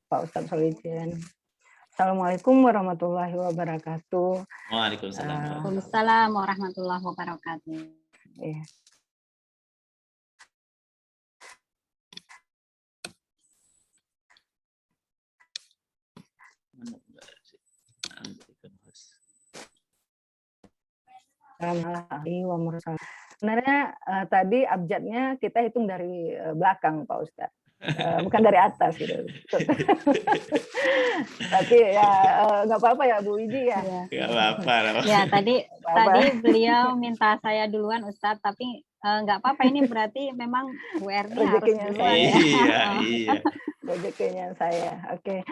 Pak Ustadz Solihin. Assalamualaikum warahmatullahi wabarakatuh. Waalaikumsalam. Waalaikumsalam warahmatullahi wabarakatuh. Iya. Sebenarnya tadi abjadnya kita hitung dari belakang Pak Ustadz, bukan dari atas gitu. Tapi ya nggak apa-apa ya Bu Wiji ya. Nggak apa-apa. Ya tadi beliau minta saya duluan Ustadz, tapi nggak apa-apa, ini berarti memang Bu Erni harus duluan ya. Iya. Rezekinya saya. Oke.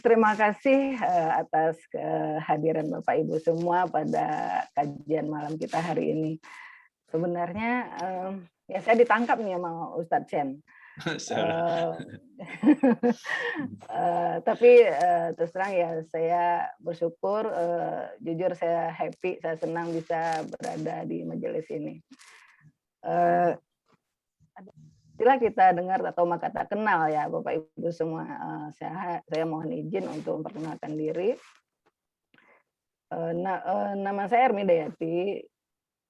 Terima kasih atas kehadiran Bapak Ibu semua pada kajian malam kita hari ini. Sebenarnya ya saya ditangkap nih sama Ustadz Chen. Tapi terus terang ya saya bersyukur, jujur saya happy, saya senang bisa berada di majelis ini. Setelah kita dengar atau maka tak kenal ya Bapak Ibu semua, saya mohon izin untuk memperkenalkan diri. Nama saya Ermi Dayati.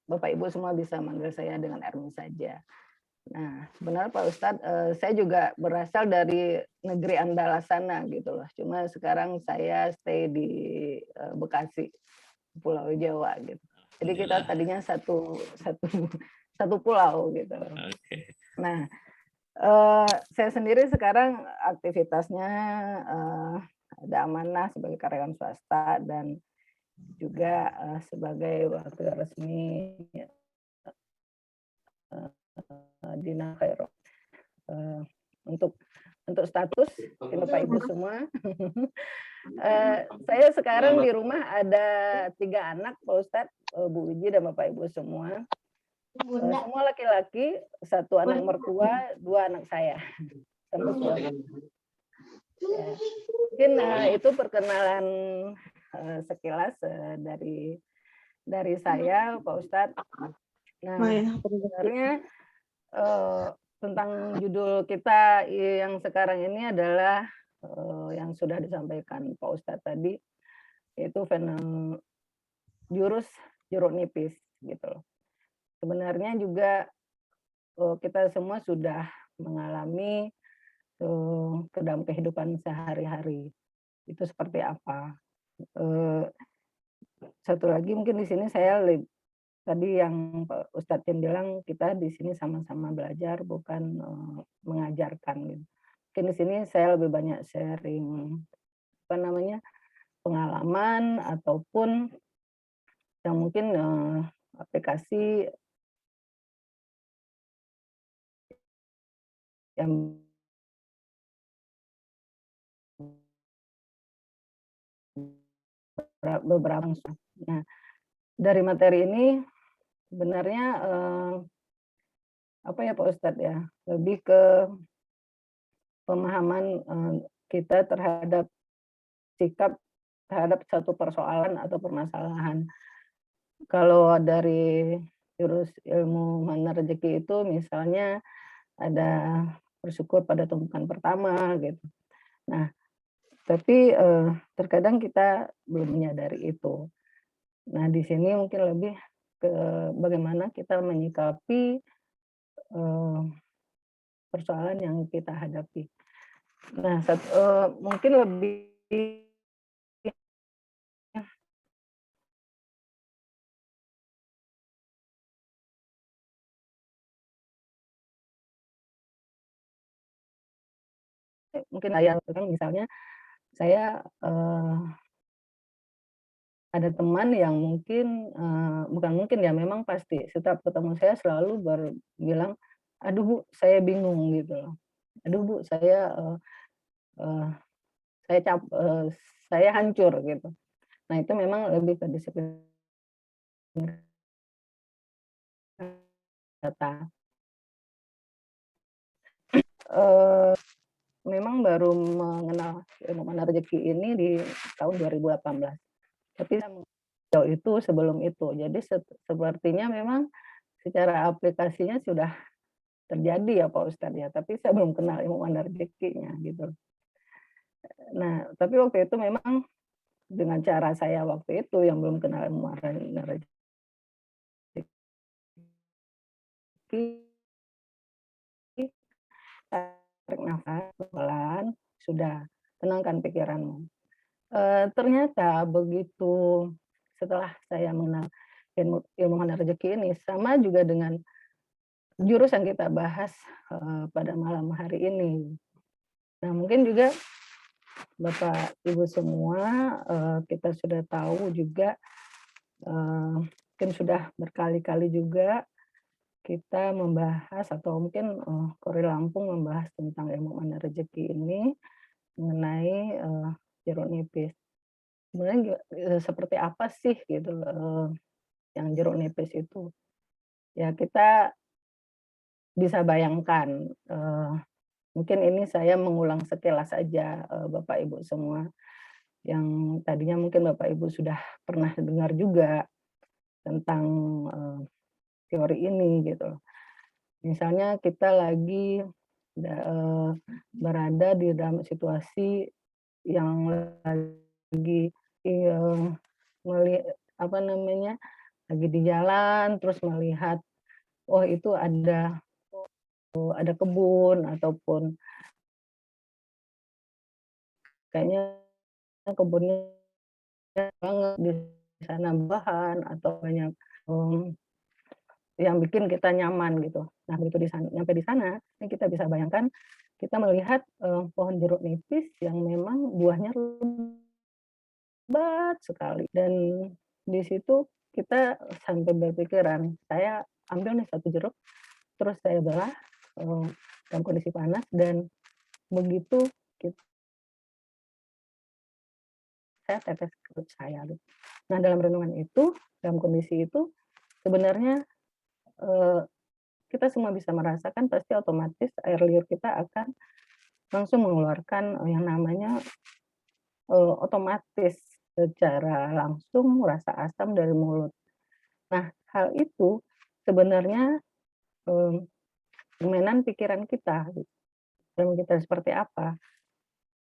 Bapak Ibu semua bisa manggil saya dengan Ermi saja. Nah, benar Pak Ustadz, saya juga berasal dari negeri Andalasana gitu loh. Cuma sekarang saya stay di Bekasi, Pulau Jawa gitu. Jadi kita tadinya satu pulau gitu. Okay. Nah, saya sendiri sekarang aktivitasnya ada amanah sebagai karyawan swasta dan juga sebagai wakil resmi Dina Khairul. Untuk status Bapak Ibu semua, saya sekarang di rumah ada 3 anak Pak Ustadz, Bu Wiji dan Bapak Ibu semua. Semua laki-laki, 1 anak mertua, 2 anak saya. Ya. Mungkin itu perkenalan sekilas dari saya, Pak Ustadz. Nah, sebenarnya tentang judul kita yang sekarang ini adalah yang sudah disampaikan Pak Ustadz tadi, yaitu fenomena jurus jeruk nipis gitu. Sebenarnya juga kita semua sudah mengalami ke dalam kehidupan sehari-hari itu seperti apa. Satu lagi mungkin di sini saya tadi yang Pak Ustadz yang bilang kita di sini sama-sama belajar bukan mengajarkan gitu. Mungkin di sini saya lebih banyak sharing pengalaman ataupun yang mungkin aplikasi yang beberapa. Nah, dari materi ini sebenarnya apa ya Pak Ustadz ya, lebih ke pemahaman kita terhadap sikap terhadap satu persoalan atau permasalahan. Kalau dari jurus ilmu mana rezeki itu misalnya ada bersyukur pada tumpukan pertama gitu. Nah, tapi terkadang kita belum menyadari itu. Nah, di sini mungkin lebih ke bagaimana kita menyikapi persoalan yang kita hadapi. Nah, mungkin lebih mungkin misalnya saya ada teman yang mungkin bukan mungkin ya, memang pasti setiap ketemu saya selalu bilang, aduh Bu, saya bingung gitu loh. Aduh Bu, saya hancur gitu. Nah, itu memang lebih ke disiplin data. Memang baru mengenal ilmu mana rezeki ini di tahun 2018. Tapi jauh itu sebelum itu. Jadi sepertinya memang secara aplikasinya sudah terjadi ya Pak Ustadz ya. Tapi saya belum kenal ilmu mana rezekinya gitu. Nah, tapi waktu itu memang dengan cara saya waktu itu yang belum kenal ilmu rezeki, tarik nafas pelan, sudah tenangkan pikiranmu. Ternyata begitu setelah saya mengenal ilmu ilmu mana rezeki ini, sama juga dengan jurus yang kita bahas, pada malam hari ini. Nah, mungkin juga Bapak Ibu semua, kita sudah tahu juga, mungkin sudah berkali-kali juga kita membahas atau mungkin, Kori Lampung membahas tentang ilmu mana rezeki ini mengenai, jeruk nipis. Sebenarnya seperti apa sih gitu, yang jeruk nipis itu? Ya kita bisa bayangkan, mungkin ini saya mengulang sekilas saja, Bapak Ibu semua, yang tadinya mungkin Bapak Ibu sudah pernah dengar juga tentang, teori ini gitu. Misalnya kita lagi berada di dalam situasi yang lagi, meli apa namanya, lagi di jalan terus melihat, oh itu ada kebun ataupun kayaknya kebunnya banget di sana bahan atau banyak, yang bikin kita nyaman gitu. Nah begitu nyampe di sana, ini kita bisa bayangkan kita melihat, pohon jeruk nipis yang memang buahnya lebat sekali dan di situ kita sampai berpikiran, saya ambil nih satu jeruk, terus saya belah, dalam kondisi panas dan begitu saya tetes ke perut saya gitu. Nah dalam renungan itu, dalam kondisi itu sebenarnya, eee, kita semua bisa merasakan pasti otomatis air liur kita akan langsung mengeluarkan, yang namanya, otomatis secara langsung rasa asam dari mulut. Nah hal itu sebenarnya, mmm, permainan pikiran kita gitu, pikiran kita seperti apa.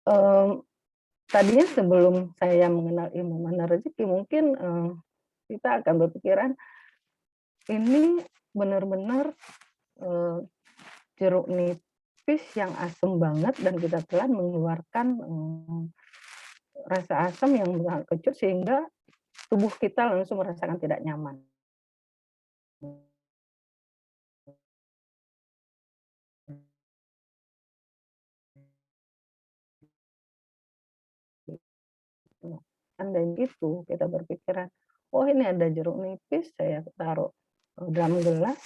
Mmm, Tadinya sebelum saya mengenal ilmu mana rezeki mungkin, kita akan berpikiran, ini benar-benar, eee, jeruk nipis yang asam banget dan kita telan mengeluarkan, rasa asam yang sangat kecut sehingga tubuh kita langsung merasakan tidak nyaman. Gitu. Andai itu kita berpikiran, "Oh ini ada jeruk nipis," saya taruh, dalam gelas,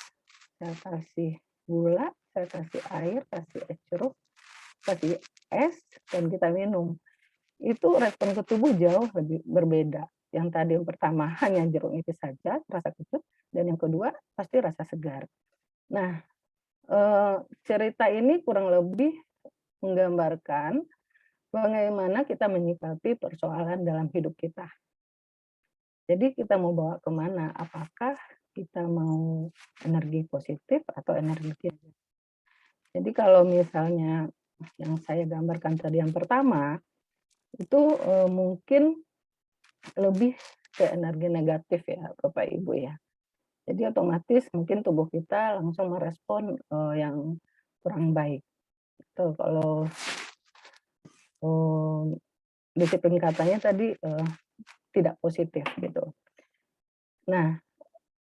saya kasih gula, saya kasih air, kasih es jeruk, kasih es, dan kita minum. Itu respon ke tubuh jauh lebih berbeda. Yang tadi yang pertama hanya jeruk nipis saja, rasa kecut, dan yang kedua pasti rasa segar. Nah, cerita ini kurang lebih menggambarkan bagaimana kita menyikapi persoalan dalam hidup kita. Jadi kita mau bawa ke mana? Apakah kita mau energi positif atau energi negatif? Jadi kalau misalnya yang saya gambarkan tadi yang pertama, itu, mungkin lebih ke energi negatif ya Bapak Ibu ya. Jadi otomatis mungkin tubuh kita langsung merespon, yang kurang baik. Itu kalau, disiplin katanya tadi, tidak positif gitu. Nah,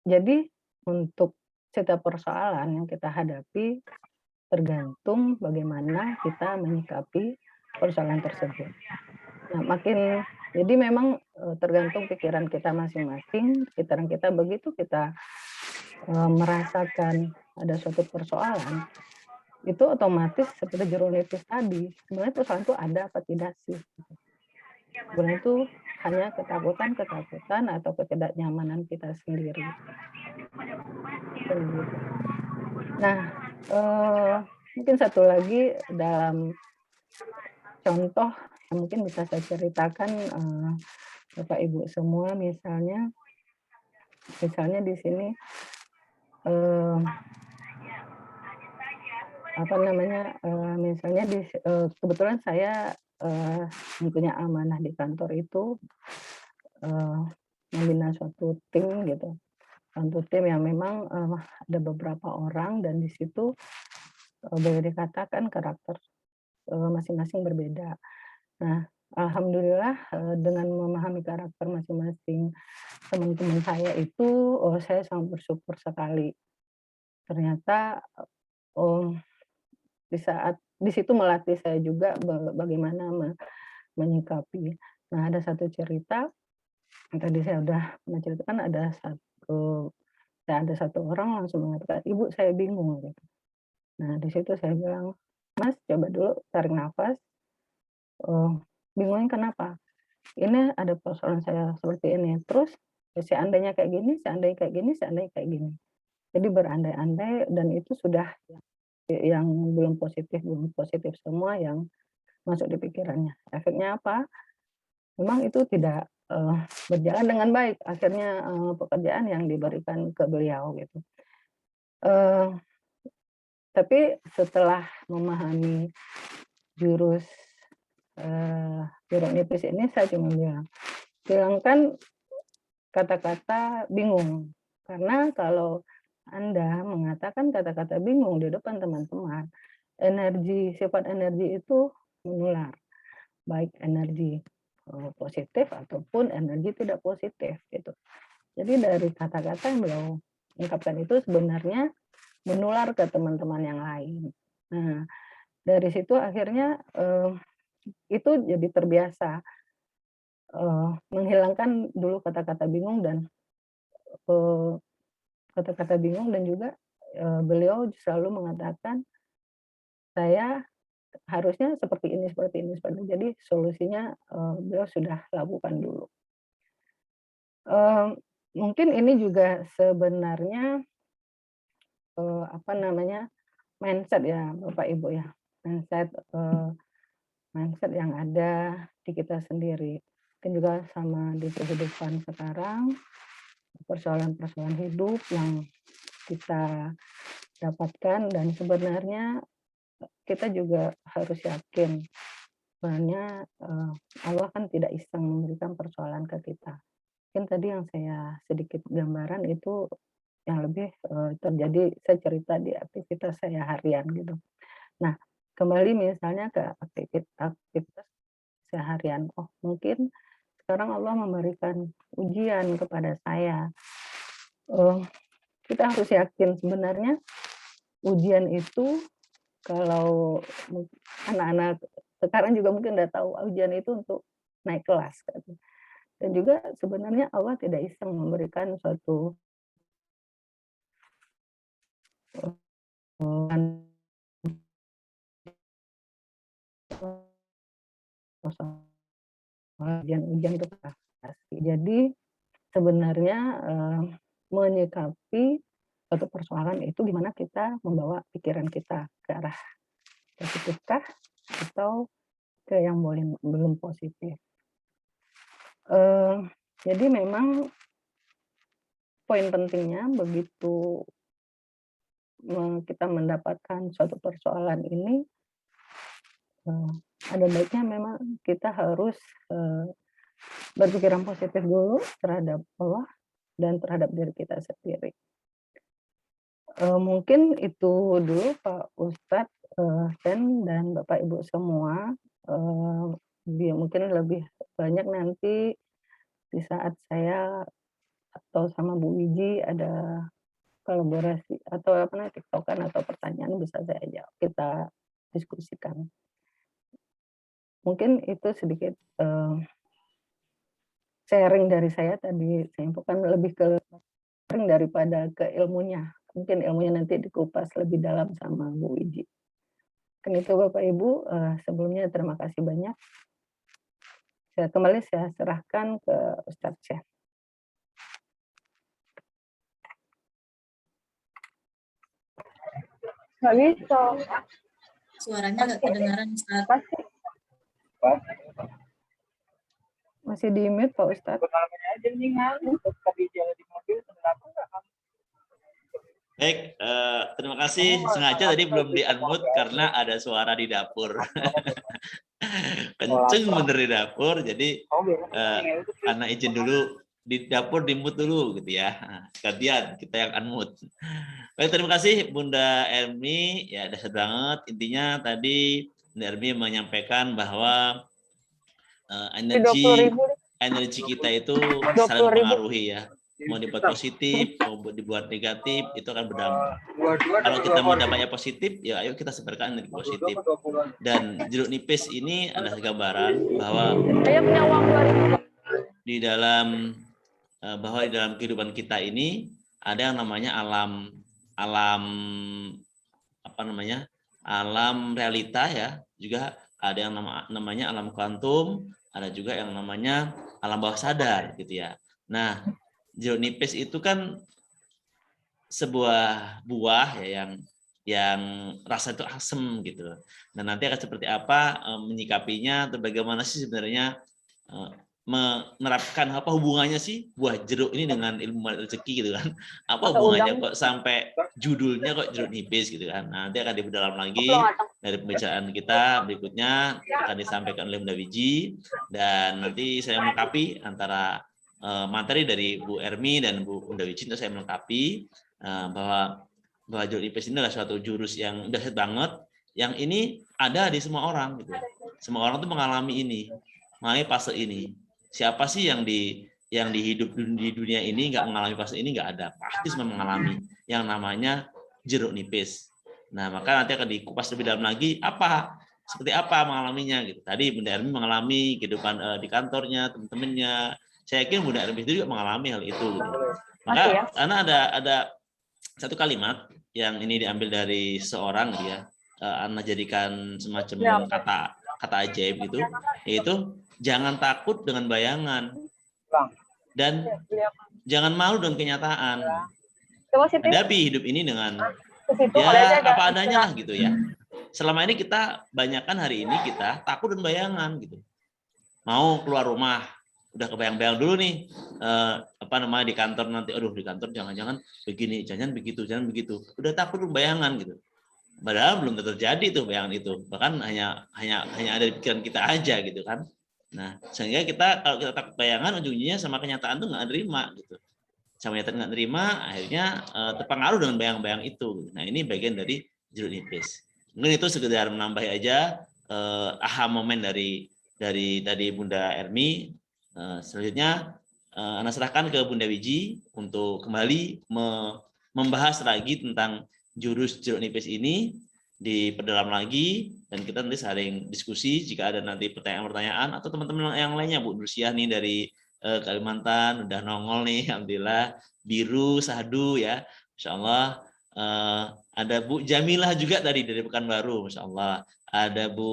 jadi untuk setiap persoalan yang kita hadapi tergantung bagaimana kita menyikapi persoalan tersebut. Nah, jadi memang, tergantung pikiran kita masing-masing, pikiran kita begitu kita, merasakan ada suatu persoalan, itu otomatis seperti jeruk nipis tadi, sebenarnya persoalan itu ada apa tidak sih? Sebenarnya itu hanya ketakutan-ketakutan atau ketidaknyamanan kita sendiri. Begitu. Nah, mungkin satu lagi dalam contoh yang mungkin bisa saya ceritakan, Bapak Ibu semua misalnya di sini, eee, apa namanya, misalnya kebetulan saya mempunyai amanah di kantor itu membina suatu tim gitu. Suatu tim yang memang ada beberapa orang dan di situ boleh dikatakan karakter masing-masing berbeda. Nah, alhamdulillah dengan memahami karakter masing-masing teman-teman saya itu, saya sangat bersyukur sekali. Ternyata di situ melatih saya juga bagaimana menyikapi. Nah, ada satu cerita yang tadi saya udah menceritakan, ada satu orang langsung mengatakan, "Ibu, saya bingung," gitu. Nah, di situ saya bilang, "Mas, coba dulu tarik nafas, bingungnya kenapa? Ini ada persoalan saya seperti ini, terus seandainya kayak gini, seandainya kayak gini, seandainya kayak gini." Jadi berandai-andai dan itu sudah yang belum positif semua yang masuk di pikirannya. Efeknya apa? Memang itu tidak berjalan dengan baik, akhirnya pekerjaan yang diberikan ke beliau gitu. Tapi setelah memahami jurus jeruk nipis ini, saya cuma bilang, hilangkan kata-kata bingung. Karena kalau Anda mengatakan kata-kata bingung di depan teman-teman, sifat energi itu menular, baik energi positif ataupun energi tidak positif gitu. Jadi dari kata-kata yang beliau ungkapkan itu sebenarnya menular ke teman-teman yang lain. Nah, dari situ akhirnya itu jadi terbiasa menghilangkan dulu kata-kata bingung dan juga beliau selalu mengatakan, "Saya harusnya seperti ini, seperti ini, seperti ini." Jadi solusinya beliau sudah lakukan dulu. Mungkin ini juga sebenarnya mindset ya Bapak Ibu ya, mindset yang ada di kita sendiri. Mungkin juga sama di kehidupan sekarang, persoalan-persoalan hidup yang kita dapatkan dan sebenarnya kita juga harus yakin sebenarnya Allah kan tidak iseng memberikan persoalan ke kita. Mungkin tadi yang saya sedikit gambaran itu yang lebih terjadi, saya cerita di aktivitas saya harian gitu. Nah, kembali misalnya ke aktivitas seharian. Oh, mungkin sekarang Allah memberikan ujian kepada saya. Kita harus yakin sebenarnya ujian itu, kalau anak-anak sekarang juga mungkin udah tahu ujian itu untuk naik kelas gitu. Dan juga sebenarnya Allah tidak iseng memberikan suatu ujian itu pasti. Jadi sebenarnya menyikapi suatu persoalan itu gimana kita membawa pikiran kita ke arah positifkah atau ke yang belum positif. Jadi memang poin pentingnya begitu kita mendapatkan suatu persoalan ini, ada baiknya memang kita harus berpikiran positif dulu terhadap Allah dan terhadap diri kita sendiri. Mungkin itu dulu Pak Ustadz, dan Bapak Ibu semua. Mungkin lebih banyak nanti di saat saya atau sama Bu Wiji ada kolaborasi atau tiktokan atau pertanyaan bisa saya jawab, kita diskusikan. Mungkin itu sedikit sharing dari saya tadi, saya infokan lebih ke sharing daripada ke ilmunya. Mungkin ilmunya nanti dikupas lebih dalam sama Bu Wiji. Kan itu Bapak Ibu, sebelumnya terima kasih banyak. Kembali saya serahkan ke Ustadz Syekh. Nggak bisa. Suaranya nggak kedengaran, Ustaz. Masih di mute Pak Ustadz. Aja nih tadi jalan di mobil kenapa nggak? Baik, terima kasih. Sengaja tadi belum di-unmute karena ada suara di dapur. kenceng bener di dapur, jadi anak izin dulu di dapur, di mute dulu gitu ya. Gantian kita yang unmute. Baik, terima kasih Bunda Ermi, ya dasar banget. Intinya tadi Bunda Ermi menyampaikan bahwa energi kita itu saling mempengaruhi ya. Mau dibuat positif, mau dibuat negatif, itu akan berdampak. Kalau kita mau dampaknya positif, ya ayo kita sebarkan energi positif. Dan jeruk nipis ini adalah gambaran bahwa di dalam kehidupan kita ini ada yang namanya alam realita ya, juga ada yang namanya alam kuantum, ada juga yang namanya alam bawah sadar gitu ya. Nah, jeruk nipis itu kan sebuah buah ya yang rasa itu asem gitu. Nah, nanti akan seperti apa menyikapinya atau bagaimana sih sebenarnya menerapkan apa hubungannya sih buah jeruk ini dengan ilmu rezeki gitu kan? Apa hubungannya kok sampai judulnya kok jeruk nipis gitu kan? Nah, nanti akan diperdalam lagi dari pembicaraan kita berikutnya akan disampaikan oleh Bunda Wiji, dan nanti saya melengkapi antara materi dari Bu Ermi dan Bunda Wiji, itu saya melengkapi bahwa jeruk nipis ini adalah suatu jurus yang dahsyat banget, yang ini ada di semua orang gitu. Semua orang tuh mengalami ini, mengalami fase ini. Siapa sih yang di hidup di dunia ini nggak mengalami fase ini? Nggak ada, pasti semua mengalami yang namanya jeruk nipis. Nah, maka nanti akan dikupas lebih dalam lagi seperti apa mengalaminya gitu. Tadi Bunda Ermi mengalami kehidupan di kantornya, teman-temannya. Saya yakin Bunda Ermi juga mengalami hal itu. Gitu. Maka karena ada satu kalimat yang ini diambil dari seorang dia, Ana jadikan semacam kata ajaib gitu, yaitu jangan takut dengan bayangan dan jangan malu dengan kenyataan. Hadapi hidup ini dengan ya apa adanya lah gitu ya. Selama ini kita banyakkan hari ini kita takut dengan bayangan gitu. Mau keluar rumah udah kebayang-bayang dulu nih di kantor nanti, aduh di kantor jangan-jangan begini, jangan begitu, udah takut bayangan gitu. Padahal belum terjadi tuh bayangan itu, bahkan hanya ada di pikiran kita aja gitu kan. Nah, sehingga kalau kita takut bayangan, ujung-ujungnya sama kenyataan tuh nggak nerima gitu. Sama kenyataan nggak nerima, akhirnya terpengaruh dengan bayang-bayang itu. Nah, ini bagian dari jeruk nipis. Mungkin itu sekedar menambah aja aha momen dari Bunda Ermi. Selanjutnya Ana serahkan ke Bunda Wiji untuk kembali membahas lagi tentang jurus jeruk nipis ini, diperdalam lagi, dan kita nanti saling diskusi jika ada nanti pertanyaan-pertanyaan atau teman-teman yang lainnya. Bu Nursiah nih dari Kalimantan udah nongol nih, alhamdulillah. Biru Sahdu ya, Masya Allah. Ada Bu Jamilah juga tadi dari Pekanbaru, Masya Allah. Ada Bu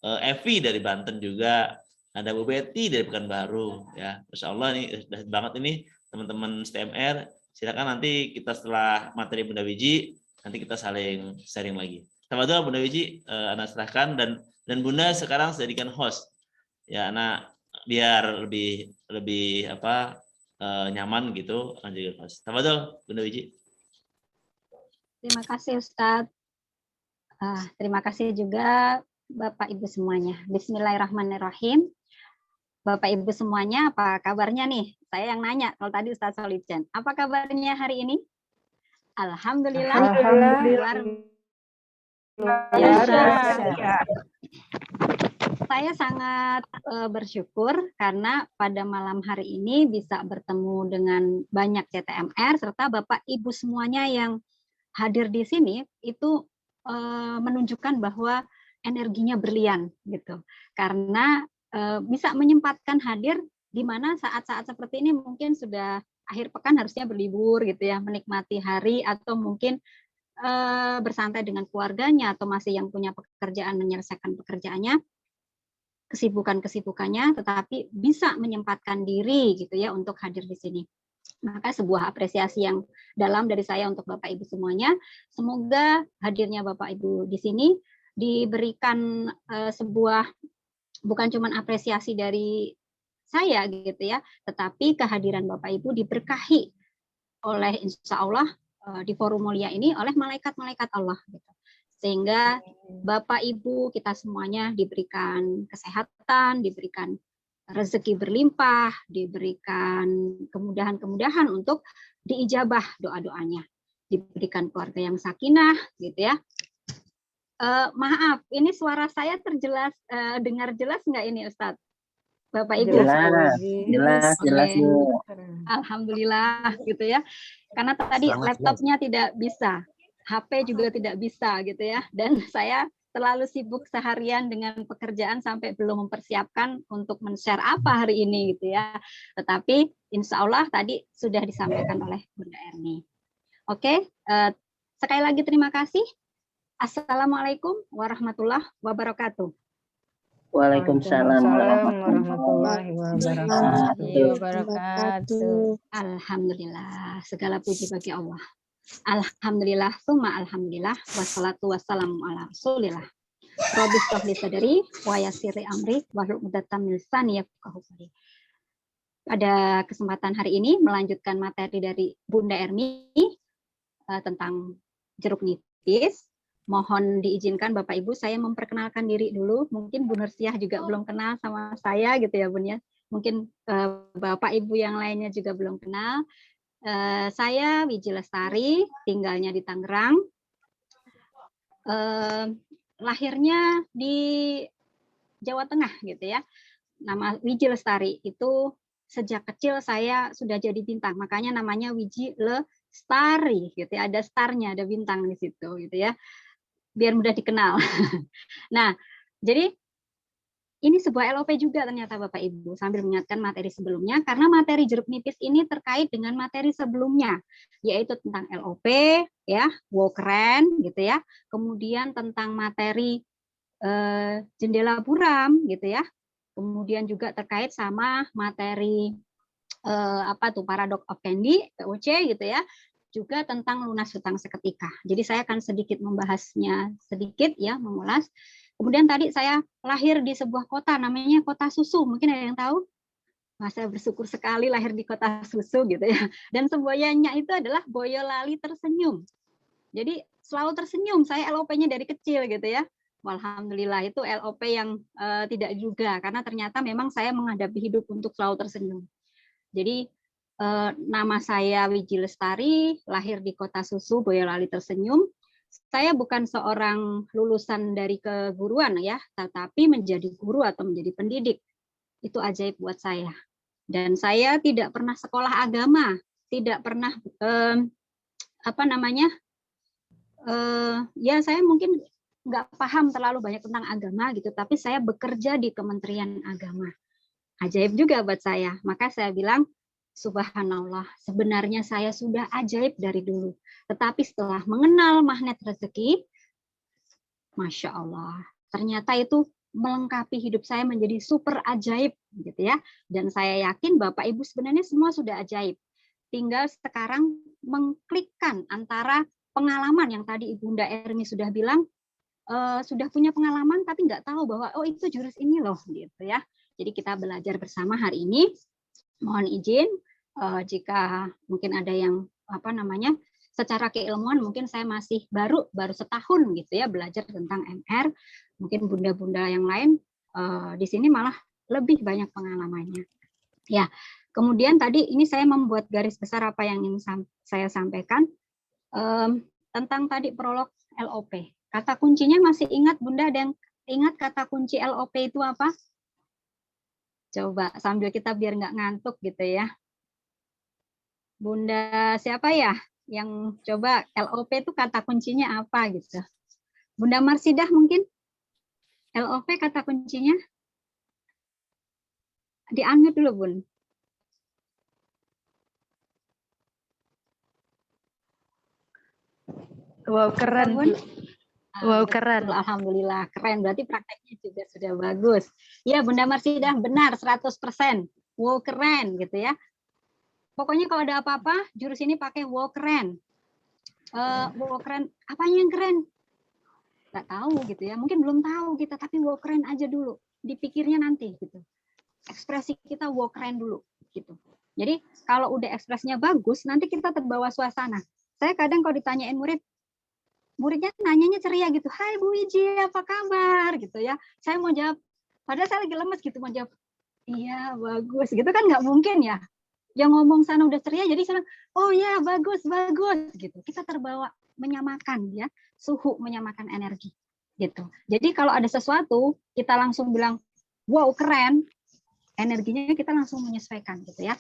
Evi dari Banten juga. Ada Bu Betty dari Pekanbaru ya, Masya Allah nih dahsyat banget ini teman-teman STMR. Silakan nanti kita setelah materi Bunda Wiji nanti kita saling sharing lagi. Sama-sama Bunda Wiji, Ana serahkan dan Bunda sekarang jadikan host ya, Ana biar lebih nyaman gitu jadi host. Sama-sama Bunda Wiji. Terima kasih Ustadz. Terima kasih juga Bapak Ibu semuanya. Bismillahirrahmanirrahim. Bapak Ibu semuanya, apa kabarnya nih? Saya yang nanya, kalau tadi Ustadz Solijan. Apa kabarnya hari ini? Alhamdulillah. Saya sangat bersyukur karena pada malam hari ini bisa bertemu dengan banyak CTMR serta Bapak Ibu semuanya yang hadir di sini itu menunjukkan bahwa energinya berlian gitu. Karena bisa menyempatkan hadir di mana saat-saat seperti ini mungkin sudah akhir pekan harusnya berlibur gitu ya, menikmati hari atau mungkin bersantai dengan keluarganya atau masih yang punya pekerjaan menyelesaikan pekerjaannya, kesibukannya, tetapi bisa menyempatkan diri gitu ya untuk hadir di sini. Maka sebuah apresiasi yang dalam dari saya untuk Bapak Ibu semuanya. Semoga hadirnya Bapak Ibu di sini diberikan sebuah bukan cuma apresiasi dari saya gitu ya, tetapi kehadiran Bapak Ibu diberkahi oleh insya Allah di forum mulia ini oleh malaikat-malaikat Allah gitu. Sehingga Bapak Ibu kita semuanya diberikan kesehatan, diberikan rezeki berlimpah, diberikan kemudahan-kemudahan untuk diijabah doa-doanya, diberikan keluarga yang sakinah, gitu ya. Maaf, ini suara saya terjelas, dengar jelas nggak ini Ustadz? Bapak Ibu? Jelas, Bu. Alhamdulillah, gitu ya. Karena tadi laptopnya tidak bisa, HP juga tidak bisa, gitu ya. Dan saya terlalu sibuk seharian dengan pekerjaan sampai belum mempersiapkan untuk men-share apa hari ini, gitu ya. Tetapi insya Allah tadi sudah disampaikan oleh Bunda Erni. Oke, sekali lagi terima kasih. Assalamualaikum warahmatullahi wabarakatuh. Waalaikumsalam warahmatullahi wabarakatuh. Alhamdulillah, segala puji bagi Allah. Alhamdulillah, summa alhamdulillah, wassalatu wassalamu ala rasulillah. Rabbi shrah li sadri wa yassir amri wahlul 'uqdatam min lisani yafqahu qawli. Pada kesempatan hari ini melanjutkan materi dari Bunda Erni tentang jeruk nipis. Mohon diizinkan Bapak Ibu saya memperkenalkan diri dulu. Mungkin Bu Nursiah juga belum kenal sama saya gitu ya Bun ya. Mungkin Bapak Ibu yang lainnya juga belum kenal. Saya Wiji Lestari, tinggalnya di Tangerang. Lahirnya di Jawa Tengah gitu ya. Nama Wiji Lestari itu sejak kecil saya sudah jadi bintang. Makanya namanya Wiji Lestari gitu ya. Ada starnya, ada bintang di situ gitu ya. Biar mudah dikenal. Nah, jadi ini sebuah LOP juga ternyata Bapak Ibu, sambil mengingatkan materi sebelumnya, karena materi jeruk nipis ini terkait dengan materi sebelumnya, yaitu tentang LOP, ya, wow keren, gitu ya. Kemudian tentang materi jendela buram, gitu ya. Kemudian juga terkait sama materi Paradox of Candy, POC, gitu ya. Juga tentang lunas hutang seketika. Jadi saya akan sedikit membahasnya sedikit ya, mengulas. Kemudian tadi saya lahir di sebuah kota namanya Kota Susu. Mungkin ada yang tahu? Wah, saya bersyukur sekali lahir di Kota Susu gitu ya. Dan semboyannya itu adalah Boyolali tersenyum. Jadi selalu tersenyum. Saya LOP-nya dari kecil gitu ya. Alhamdulillah itu LOP yang tidak juga karena ternyata memang saya menghadapi hidup untuk selalu tersenyum. Jadi nama saya Wiji Lestari, lahir di Kota Susu, Boyolali tersenyum. Saya bukan seorang lulusan dari keguruan ya, tetapi menjadi guru atau menjadi pendidik. Itu ajaib buat saya. Dan saya tidak pernah sekolah agama, tidak pernah ya saya mungkin nggak paham terlalu banyak tentang agama gitu, tapi saya bekerja di Kementerian Agama. Ajaib juga buat saya. Maka saya bilang, subhanallah, sebenarnya saya sudah ajaib dari dulu. Tetapi setelah mengenal magnet rezeki, Masya Allah, ternyata itu melengkapi hidup saya menjadi super ajaib, gitu ya. Dan saya yakin Bapak Ibu sebenarnya semua sudah ajaib. Tinggal sekarang mengklikkan antara pengalaman yang tadi Ibunda Erni sudah bilang, sudah punya pengalaman tapi nggak tahu bahwa oh itu jurus ini loh, gitu ya. Jadi kita belajar bersama hari ini. Mohon izin jika mungkin ada yang secara keilmuan mungkin saya masih baru setahun gitu ya belajar tentang MR. Mungkin bunda-bunda yang lain di sini malah lebih banyak pengalamannya. Ya, kemudian tadi ini saya membuat garis besar apa yang ingin saya sampaikan tentang tadi prolog LOP. Kata kuncinya masih ingat Bunda? Ada yang ingat kata kunci LOP itu apa? Coba sambil kita biar nggak ngantuk gitu ya. Bunda siapa ya yang coba LOP itu kata kuncinya apa gitu? Bunda Marsidah mungkin? LOP kata kuncinya? Di-unmute dulu Bun. Wow keren Bun. Wow keren. Alhamdulillah keren. Berarti prakteknya juga sudah bagus. Ya Bunda Marsidah benar 100%. Wow keren gitu ya. Pokoknya kalau ada apa-apa, jurus ini pakai wow keren. Wow keren, apanya yang keren? Nggak tahu gitu ya, mungkin belum tahu kita, tapi wow keren aja dulu. Dipikirnya nanti gitu. Ekspresi kita wow keren dulu gitu. Jadi kalau udah ekspresinya bagus, nanti kita terbawa suasana. Saya kadang kalau ditanyain murid, muridnya nanyanya ceria gitu, "Hai Bu Wiji, apa kabar?" gitu ya. Saya mau jawab, padahal saya lagi lemes gitu, mau jawab, "Iya, bagus." Gitu kan nggak mungkin ya. Yang ngomong sana udah ceria, jadi saya, "Oh ya, bagus, bagus." gitu. Kita terbawa menyamakan ya, suhu menyamakan energi gitu. Jadi kalau ada sesuatu, kita langsung bilang, "Wow, keren." Energinya kita langsung menyesuaikan gitu ya.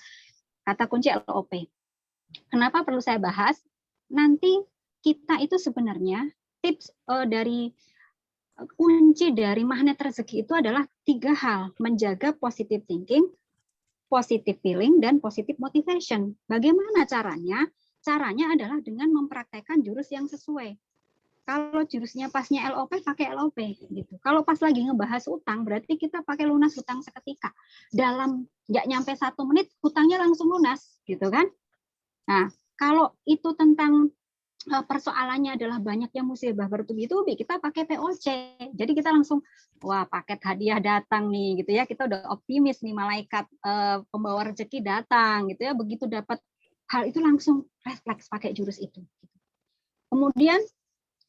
Kata kunci LOP. Kenapa perlu saya bahas? Nanti kita itu sebenarnya tips dari kunci dari magnet rezeki itu adalah 3 hal, menjaga positive thinking, positive feeling, dan positive motivation. Bagaimana caranya? Caranya adalah dengan mempraktekkan jurus yang sesuai. Kalau jurusnya pasnya LOP, pakai LOP gitu. Kalau pas lagi ngebahas utang, berarti kita pakai lunas hutang seketika. Dalam nggak nyampe 1 menit, hutangnya langsung lunas, gitu kan? Nah, kalau itu tentang persoalannya adalah banyak yang musibah bertubi-tubi, kita pakai POC. Jadi kita langsung, wah paket hadiah datang nih, gitu ya. Kita udah optimis nih, malaikat pembawa rezeki datang, gitu ya. Begitu dapat hal itu langsung refleks pakai jurus itu. Kemudian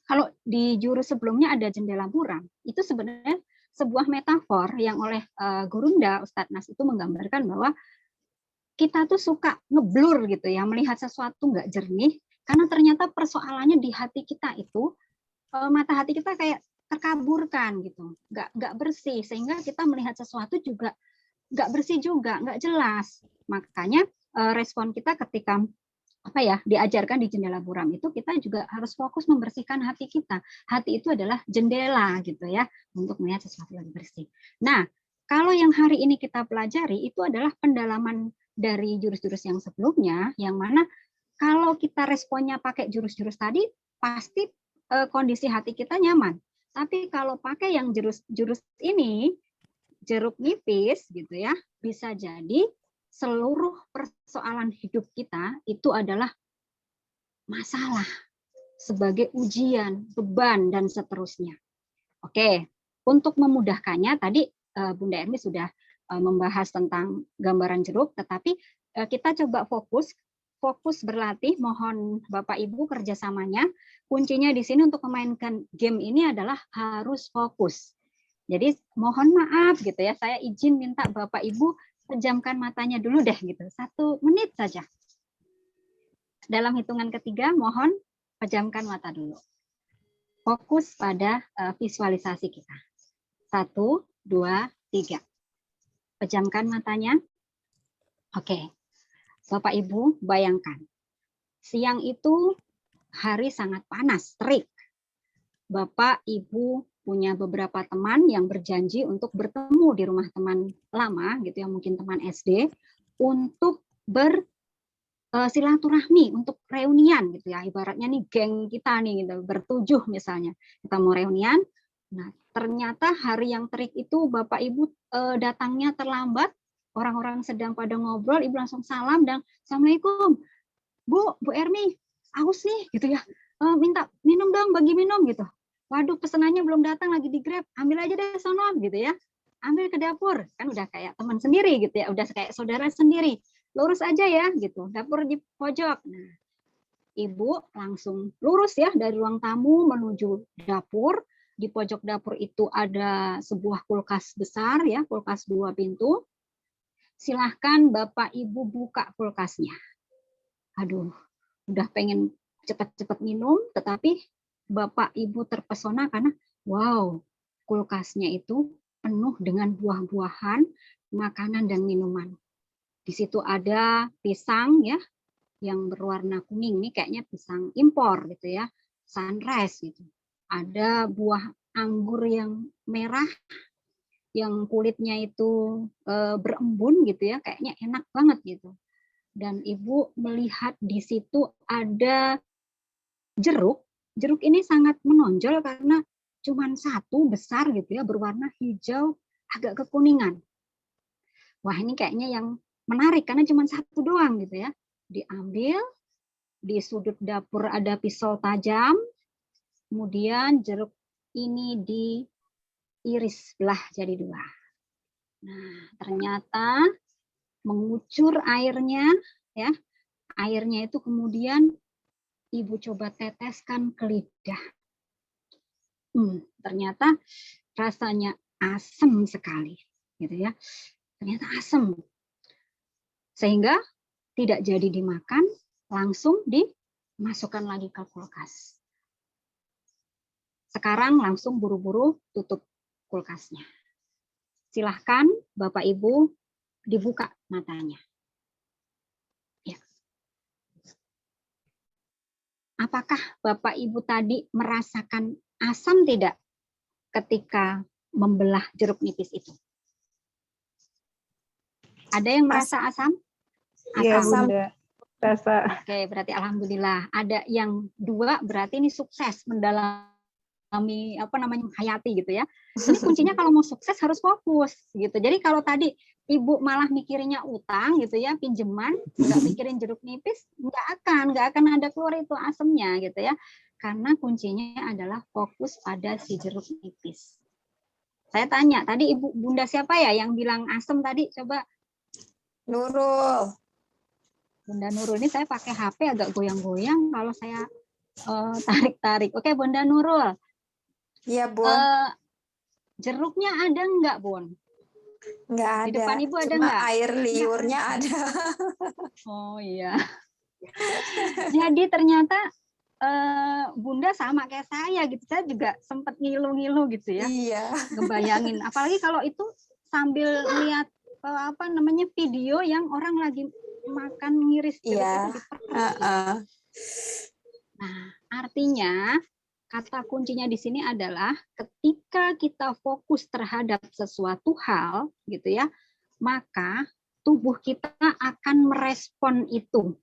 kalau di jurus sebelumnya ada jendela buram, itu sebenarnya sebuah metafor yang oleh Gurunda Ustadz Nas itu menggambarkan bahwa kita tuh suka ngeblur gitu ya, melihat sesuatu nggak jernih, karena ternyata persoalannya di hati kita itu, mata hati kita kayak terkaburkan gitu, nggak bersih, sehingga kita melihat sesuatu juga nggak bersih juga, nggak jelas. Makanya respon kita ketika diajarkan di jendela buram itu, kita juga harus fokus membersihkan hati kita. Hati itu adalah jendela gitu ya, untuk melihat sesuatu yang bersih. Nah, kalau yang hari ini kita pelajari itu adalah pendalaman dari jurus-jurus yang sebelumnya, yang mana kalau kita responnya pakai jurus-jurus tadi, pasti kondisi hati kita nyaman. Tapi kalau pakai yang jurus-jurus ini, jeruk nipis gitu ya, bisa jadi seluruh persoalan hidup kita itu adalah masalah sebagai ujian, beban, dan seterusnya. Oke, untuk memudahkannya tadi Bunda Ermi sudah membahas tentang gambaran jeruk, tetapi kita coba fokus berlatih. Mohon Bapak Ibu kerjasamanya. Kuncinya di sini untuk memainkan game ini adalah harus fokus. Jadi mohon maaf gitu ya, saya izin minta Bapak Ibu pejamkan matanya dulu deh gitu, 1 menit saja. Dalam hitungan ketiga, mohon pejamkan mata dulu. Fokus pada visualisasi kita. 1, 2, 3. Pejamkan matanya. Oke. Bapak Ibu bayangkan, siang itu hari sangat panas, terik. Bapak Ibu punya beberapa teman yang berjanji untuk bertemu di rumah teman lama gitu ya, mungkin teman SD, untuk silaturahmi, untuk reunian gitu ya, ibaratnya nih geng kita nih gitu, bertujuh misalnya kita mau reunian. Nah, ternyata hari yang terik itu Bapak Ibu datangnya terlambat, orang-orang sedang pada ngobrol, Ibu langsung salam dan Assalamualaikum, Bu Ermi, haus nih gitu ya, minta minum dong, bagi minum gitu. Waduh, pesenannya belum datang, lagi di Grab, ambil aja deh sono gitu ya, ambil ke dapur, kan udah kayak teman sendiri gitu ya, udah kayak saudara sendiri, lurus aja ya gitu, dapur di pojok. Nah, Ibu langsung lurus ya dari ruang tamu menuju dapur. Di pojok dapur itu ada sebuah kulkas besar ya, kulkas 2 pintu. Silahkan Bapak Ibu buka kulkasnya. Aduh, udah pengen cepat-cepat minum, tetapi Bapak Ibu terpesona karena wow, kulkasnya itu penuh dengan buah-buahan, makanan dan minuman. Di situ ada pisang ya, yang berwarna kuning, ini kayaknya pisang impor gitu ya, sunrise gitu. Ada buah anggur yang merah, yang kulitnya itu berembun gitu ya, kayaknya enak banget gitu. Dan Ibu melihat di situ ada jeruk. Jeruk ini sangat menonjol karena cuma 1 besar gitu ya, berwarna hijau agak kekuningan. Wah, ini kayaknya yang menarik karena cuma 1 doang gitu ya. Diambil, di sudut dapur ada pisau tajam, kemudian jeruk ini diiris belah jadi 2. Nah, ternyata mengucur airnya ya. Airnya itu kemudian Ibu coba teteskan ke lidah. ternyata rasanya asam sekali, gitu ya. Ternyata asam, sehingga tidak jadi dimakan, langsung dimasukkan lagi ke kulkas. Sekarang langsung buru-buru tutup kulkasnya. Silahkan Bapak Ibu dibuka matanya. Ya. Apakah Bapak Ibu tadi merasakan asam tidak ketika membelah jeruk nipis itu? Ada yang merasa asam? Iya, Asam. Bunda. Rasa. Oke, berarti alhamdulillah. Ada yang 2, berarti ini sukses mendalami menghayati gitu ya. Ini kuncinya kalau mau sukses harus fokus gitu. Jadi kalau tadi Ibu malah mikirnya utang gitu ya, pinjaman, nggak mikirin jeruk nipis, nggak akan ada keluar itu asemnya gitu ya. Karena kuncinya adalah fokus pada si jeruk nipis. Saya tanya, tadi Ibu Bunda siapa ya yang bilang asem tadi? Coba. Nurul. Bunda Nurul, ini saya pakai HP agak goyang-goyang kalau saya tarik-tarik. Oke, Bunda Nurul. Iya, Bun. Jeruknya ada nggak, Bun? Nggak ada. Di depan Ibu ada Cuma nggak? air liurnya ada. Oh iya. Jadi ternyata Bunda sama kayak saya gitu. Saya juga sempat ngilu-ngilu gitu ya. Iya. Ngebayangin. Apalagi kalau itu sambil lihat video yang orang lagi makan ngiris jeruk Iya. itu di perut. Nah, artinya kata kuncinya di sini adalah ketika kita fokus terhadap sesuatu hal gitu ya, maka tubuh kita akan merespon itu.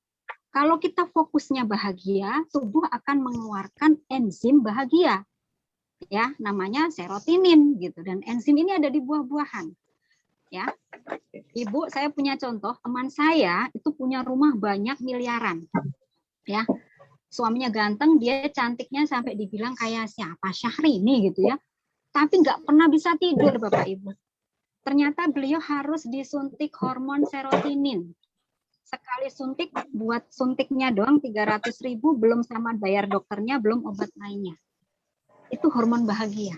Kalau kita fokusnya bahagia, tubuh akan mengeluarkan enzim bahagia. Ya, namanya serotinin gitu, dan enzim ini ada di buah-buahan. Ya. Ibu, saya punya contoh, teman saya itu punya rumah banyak miliaran. Ya. Suaminya ganteng, dia cantiknya sampai dibilang kayak siapa Syahrini gitu ya. Tapi nggak pernah bisa tidur Bapak Ibu. Ternyata beliau harus disuntik hormon serotinin. Sekali suntik, buat suntiknya doang 300.000, belum sama bayar dokternya, belum obat lainnya. Itu hormon bahagia.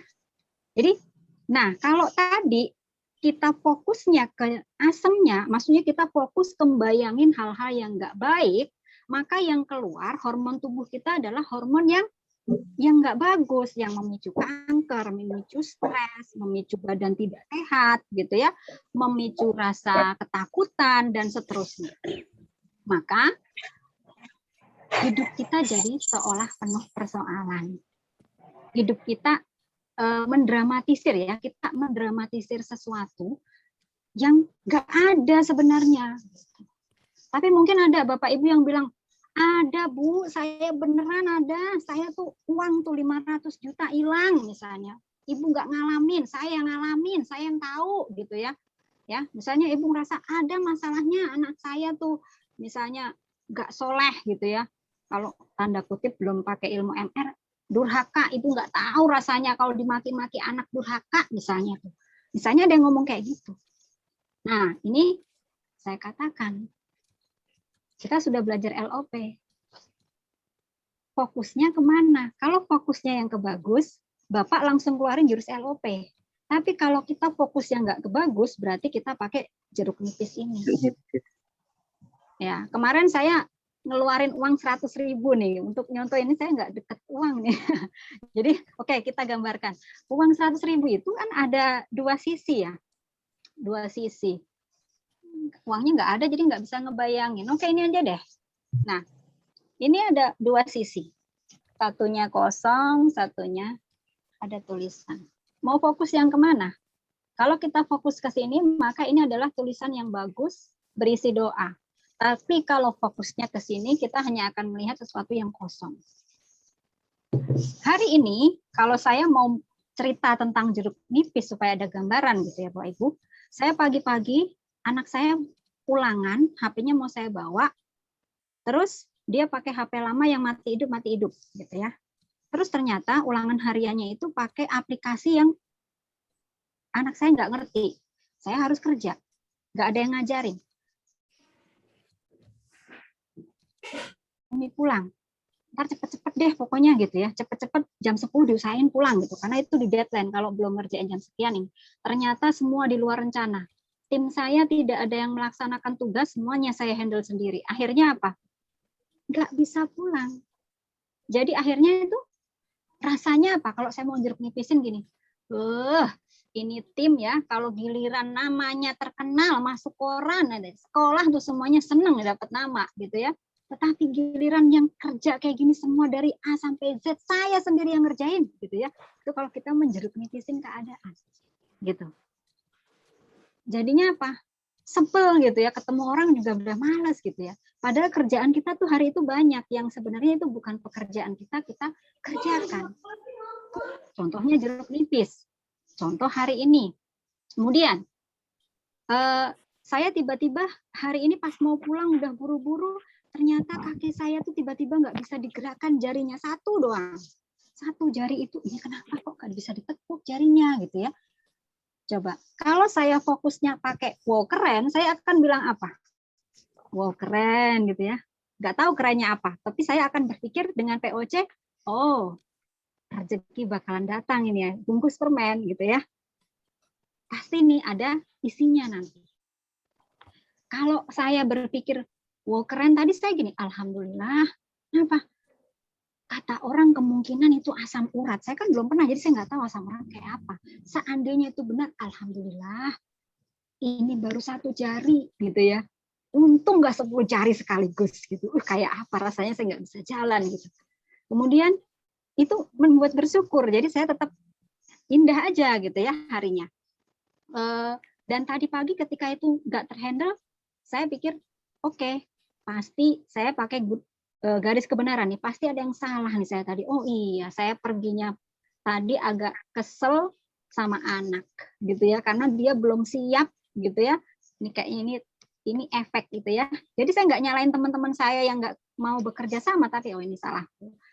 Jadi, nah kalau tadi kita fokusnya ke asemnya, maksudnya kita fokus membayangin hal-hal yang nggak baik, maka yang keluar hormon tubuh kita adalah hormon yang nggak bagus, yang memicu kanker, memicu stres, memicu badan tidak sehat, gitu ya, memicu rasa ketakutan dan seterusnya. Maka hidup kita jadi seolah penuh persoalan. Hidup kita mendramatisir ya, kita mendramatisir sesuatu yang nggak ada sebenarnya. Tapi mungkin ada Bapak Ibu yang bilang, ada Bu, saya beneran ada, saya tuh uang tuh 500 juta hilang misalnya. Ibu nggak ngalamin, saya yang ngalamin, saya yang tahu gitu ya. Ya, misalnya Ibu ngerasa ada masalahnya anak saya tuh misalnya nggak soleh gitu ya. Kalau tanda kutip belum pakai ilmu MR, durhaka, Ibu nggak tahu rasanya kalau dimaki-maki anak durhaka misalnya tuh. Misalnya ada yang ngomong kayak gitu. Nah, ini saya katakan, kita sudah belajar LOP. Fokusnya kemana? Kalau fokusnya yang ke bagus, Bapak langsung keluarin jurus LOP. Tapi kalau kita fokus yang nggak ke bagus, berarti kita pakai jeruk nipis ini. Ya, kemarin saya ngeluarin uang 100.000 nih untuk nyontoh ini, saya nggak deket uang nih. Jadi oke, kita gambarkan uang 100.000 itu kan ada 2 sisi ya, 2 sisi. Uangnya nggak ada jadi nggak bisa ngebayangin. Oke, ini aja deh. Nah, ini ada 2 sisi, satunya kosong, satunya ada tulisan. Mau fokus yang kemana? Kalau kita fokus ke sini, maka ini adalah tulisan yang bagus berisi doa. Tapi kalau fokusnya ke sini, kita hanya akan melihat sesuatu yang kosong. Hari ini, kalau saya mau cerita tentang jeruk nipis supaya ada gambaran gitu ya Bapak Ibu, saya pagi-pagi, anak saya ulangan, HP-nya mau saya bawa, terus dia pakai HP lama yang mati hidup gitu ya. Terus ternyata ulangan hariannya itu pakai aplikasi yang anak saya nggak ngerti. Saya harus kerja, nggak ada yang ngajarin. Ini pulang, ntar cepet-cepet deh pokoknya gitu ya, cepet-cepet jam 10 diusahain pulang gitu, karena itu di deadline kalau belum ngerjain jam sekian ini. Ternyata semua di luar rencana. Tim saya tidak ada yang melaksanakan tugas, semuanya saya handle sendiri. Akhirnya apa? Nggak bisa pulang. Jadi akhirnya itu rasanya apa? Kalau saya mau jeruk nipisin gini, ini tim ya, kalau giliran namanya terkenal, masuk koran, sekolah tuh semuanya seneng dapat nama gitu ya. Tetapi giliran yang kerja kayak gini semua dari A sampai Z, saya sendiri yang ngerjain gitu ya. Itu kalau kita menjeruk nipisin keadaan gitu. Jadinya apa? Sebel gitu ya, ketemu orang juga udah malas gitu ya. Padahal kerjaan kita tuh hari itu banyak, yang sebenarnya itu bukan pekerjaan kita kerjakan. Contohnya jeruk nipis. Contoh hari ini. Kemudian, saya tiba-tiba hari ini pas mau pulang udah buru-buru, ternyata kaki saya tuh tiba-tiba nggak bisa digerakkan, jarinya satu doang. Satu jari itu, ini kenapa kok nggak bisa ditekuk jarinya gitu ya. Coba, kalau saya fokusnya pakai wow keren, saya akan bilang apa? Wow keren gitu ya. Nggak tahu kerennya apa, tapi saya akan berpikir dengan POC, oh rezeki bakalan datang ini ya, bungkus permen gitu ya. Pasti nih ada isinya nanti. Kalau saya berpikir, wow keren, tadi saya gini, alhamdulillah, kenapa? Kata orang kemungkinan itu asam urat. Saya kan belum pernah, jadi saya nggak tahu asam urat kayak apa. Seandainya itu benar, alhamdulillah. Ini baru satu jari gitu ya. Untung nggak 10 jari sekaligus gitu. Kayak apa rasanya saya nggak bisa jalan gitu. Kemudian itu membuat bersyukur. Jadi saya tetap indah aja gitu ya harinya. Dan tadi pagi ketika itu nggak terhandle, saya pikir oke, pasti saya pakai garis kebenaran nih, pasti ada yang salah nih saya tadi. Oh iya, saya perginya tadi agak kesel sama anak gitu ya, karena dia belum siap gitu ya. Ini kayaknya ini efek gitu ya. Jadi saya nggak nyalain teman-teman saya yang nggak mau bekerja sama, tapi oh ini salah.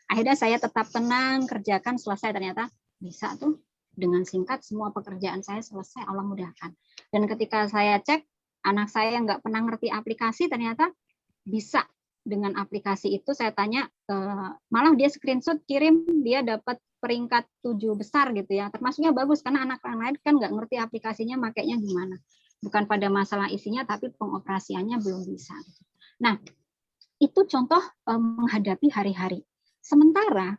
Akhirnya saya tetap tenang, kerjakan, selesai, ternyata bisa tuh dengan singkat semua pekerjaan saya selesai, Allah mudahkan. Dan ketika saya cek, anak saya yang nggak pernah ngerti aplikasi ternyata bisa. Dengan aplikasi itu saya tanya, malah dia screenshot kirim, dia dapat peringkat 7 besar gitu ya. Termasuknya bagus karena anak lain kan nggak ngerti aplikasinya makainya gimana. Bukan pada masalah isinya, tapi pengoperasiannya belum bisa. Nah, itu contoh menghadapi hari-hari. Sementara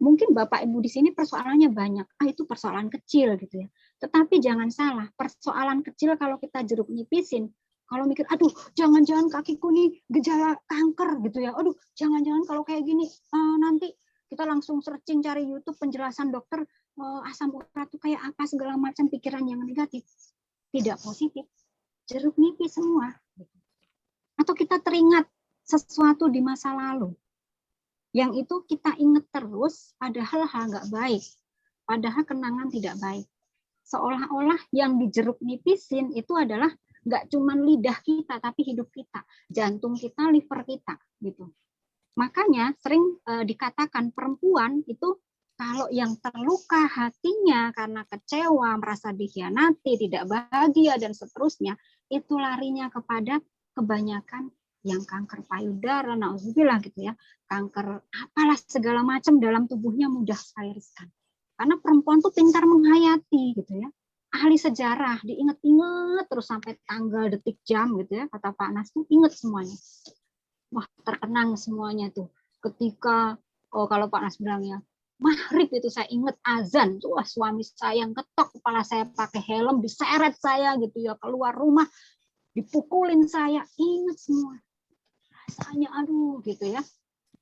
mungkin Bapak Ibu di sini persoalannya banyak. Itu persoalan kecil gitu ya. Tetapi jangan salah, persoalan kecil kalau kita jeruk nipisin, kalau mikir, aduh, jangan-jangan kakiku nih gejala kanker gitu ya. Aduh, jangan-jangan kalau kayak gini nanti kita langsung searching cari YouTube penjelasan dokter asam urat itu kayak apa, segala macam pikiran yang negatif. Tidak positif. Jeruk nipis semua. Atau kita teringat sesuatu di masa lalu. Yang itu kita ingat terus, padahal hal nggak baik. Padahal kenangan tidak baik. Seolah-olah yang dijeruk nipisin itu adalah nggak cuma lidah kita, tapi hidup kita, jantung kita, liver kita, gitu. Makanya sering dikatakan perempuan itu kalau yang terluka hatinya karena kecewa, merasa dikhianati, tidak bahagia dan seterusnya, itu larinya kepada kebanyakan yang kanker payudara, nauzubillah gitu ya, kanker apalah segala macam dalam tubuhnya mudah sekali riskan. Karena perempuan tuh pintar menghayati gitu ya. Ahli sejarah, diinget-inget terus sampai tanggal, detik, jam gitu ya, kata Pak Nas tuh inget semuanya. Wah, terkenang semuanya tuh. Ketika, kalau Pak Nas bilang ya, maghrib itu saya inget azan, tuh wah, suami saya ngetok kepala saya pakai helm, diseret saya gitu ya, keluar rumah, dipukulin saya, inget semua. Rasanya aduh gitu ya.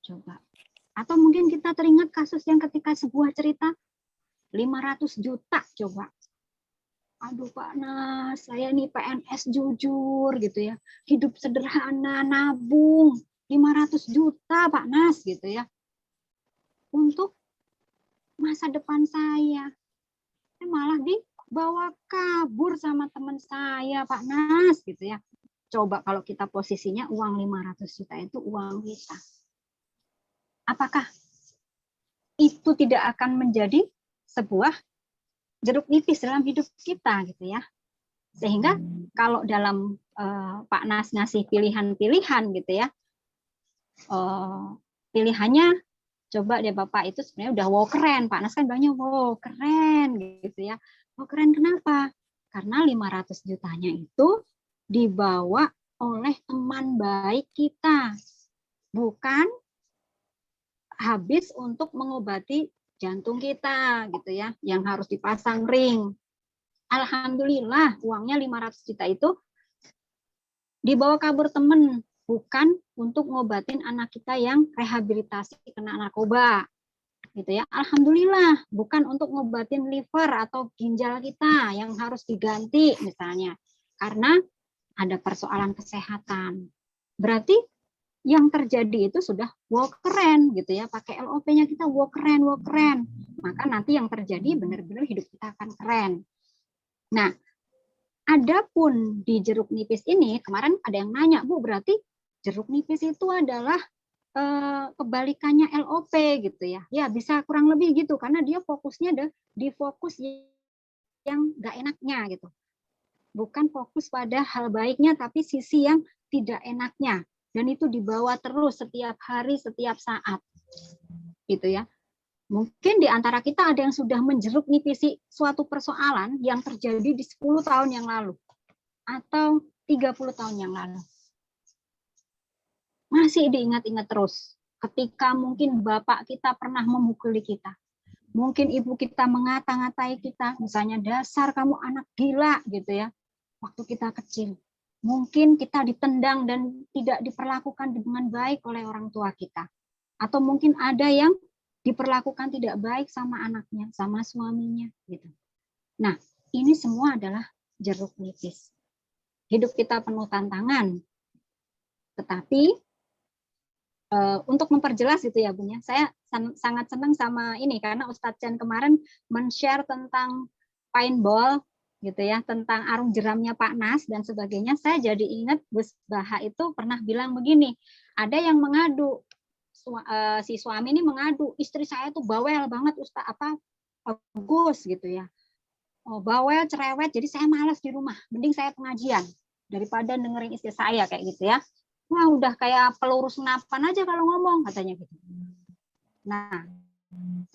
Coba. Atau mungkin kita teringat kasus yang ketika sebuah cerita 500 juta coba. Aduh Pak Nas, saya nih PNS jujur gitu ya. Hidup sederhana, nabung 500 juta Pak Nas gitu ya. Untuk masa depan saya. Malah dibawa kabur sama teman saya Pak Nas gitu ya. Coba kalau kita posisinya uang 500 juta itu uang kita. Apakah itu tidak akan menjadi sebuah jeruk nipis dalam hidup kita gitu ya. Sehingga kalau dalam Pak Nas ngasih pilihan-pilihan gitu ya, pilihannya Coba deh Bapak, itu sebenarnya udah wow keren. Pak Nas kan bilangnya wow keren gitu ya. Wow keren kenapa? Karena 500 jutanya itu dibawa oleh teman baik kita. Bukan habis untuk mengobati jantung kita gitu ya, yang harus dipasang ring. Alhamdulillah uangnya 500 juta itu dibawa kabur temen, bukan untuk ngobatin anak kita yang rehabilitasi kena narkoba. Gitu ya. Alhamdulillah, bukan untuk ngobatin liver atau ginjal kita yang harus diganti misalnya. Karena ada persoalan kesehatan. Berarti yang terjadi itu sudah wow keren gitu ya. Pakai LOP-nya kita wow keren, wow keren. Maka nanti yang terjadi benar-benar hidup kita akan keren. Nah, adapun di jeruk nipis ini, kemarin ada yang nanya, Bu, berarti jeruk nipis itu adalah kebalikannya LOP gitu ya. Ya bisa kurang lebih gitu, karena dia fokusnya ada di fokus yang nggak enaknya gitu. Bukan fokus pada hal baiknya, tapi sisi yang tidak enaknya. Dan itu dibawa terus setiap hari, setiap saat. Gitu ya. Mungkin di antara kita ada yang sudah menjeruk nipisi suatu persoalan yang terjadi di 10 tahun yang lalu. Atau 30 tahun yang lalu. Masih diingat-ingat terus. Ketika mungkin bapak kita pernah memukuli kita. Mungkin ibu kita mengata-ngatai kita. Misalnya, dasar kamu anak gila gitu ya. Waktu kita kecil. Mungkin kita ditendang dan tidak diperlakukan dengan baik oleh orang tua kita. Atau mungkin ada yang diperlakukan tidak baik sama anaknya, sama suaminya. Gitu. Nah, ini semua adalah jeruk nipis. Hidup kita penuh tantangan. Tetapi untuk memperjelas gitu ya Bun ya, saya sangat senang sama ini karena Ustadz Chan kemarin men-share tentang paintball gitu ya, tentang arung jeramnya Pak Nas dan sebagainya. Saya jadi ingat Gus Baha itu pernah bilang begini, ada yang mengadu, si suami ini mengadu, istri saya tuh bawel banget Gus gitu ya. Oh, bawel, cerewet, jadi saya malas di rumah, mending saya pengajian daripada dengerin istri saya kayak gitu ya. Wah, udah kayak peluru senapan aja kalau ngomong, katanya gitu. Nah,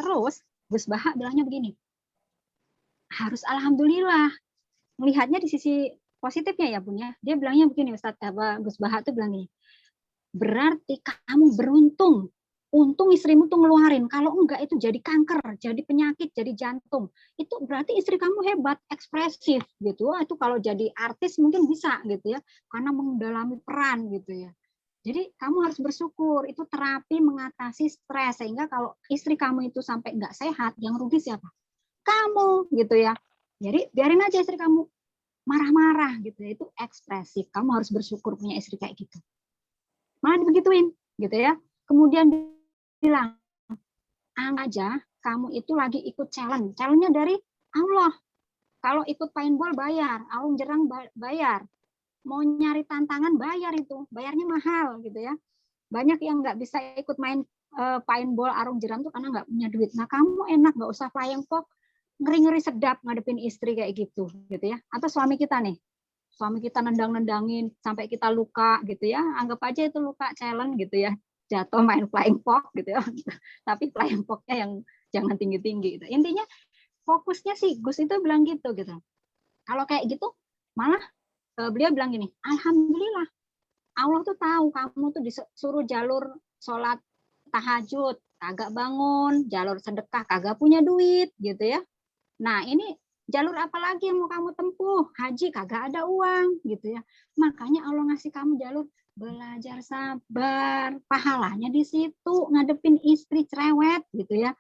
terus Gus Baha bilangnya begini, harus alhamdulillah. Melihatnya di sisi positifnya ya Bun ya. Dia bilangnya begini, Gus Baha tuh bilang gini, berarti kamu beruntung. Untung istrimu tuh ngeluarin, kalau enggak itu jadi kanker, jadi penyakit, jadi jantung. Itu berarti istri kamu hebat, ekspresif gitu. Wah, itu kalau jadi artis mungkin bisa gitu ya, karena mendalami peran gitu ya. Jadi kamu harus bersyukur, itu terapi mengatasi stres, sehingga kalau istri kamu itu sampai enggak sehat, yang rugi siapa? Kamu gitu ya. Jadi biarin aja istri kamu marah-marah gitu ya, itu ekspresif. Kamu harus bersyukur punya istri kayak gitu. Malah dibegituin gitu ya. Kemudian bilang, anggap aja kamu itu lagi ikut challenge. Challenge-nya dari Allah. Kalau ikut paintball bayar, arung jerang bayar. Mau nyari tantangan bayar itu. Bayarnya mahal gitu ya. Banyak yang nggak bisa ikut main paintball arung jeram tuh karena nggak punya duit. Nah kamu enak nggak usah flying fox, ngeri-ngeri sedap ngadepin istri kayak gitu ya. Atau suami kita nih. Suami kita nendang-nendangin sampai kita luka gitu ya. Anggap aja itu luka challenge gitu ya. Jatuh main flying fox gitu ya. Tapi flying fox-nya yang jangan tinggi-tinggi gitu. Intinya fokusnya sih Gus itu bilang gitu. Kalau kayak gitu malah beliau bilang gini, alhamdulillah Allah tuh tahu kamu tuh disuruh jalur sholat tahajud, kagak bangun, jalur sedekah, kagak punya duit gitu ya. Nah ini jalur apa lagi yang mau kamu tempuh? Haji kagak ada uang gitu ya. Makanya Allah ngasih kamu jalur belajar sabar, pahalanya di situ ngadepin istri cerewet gitu ya.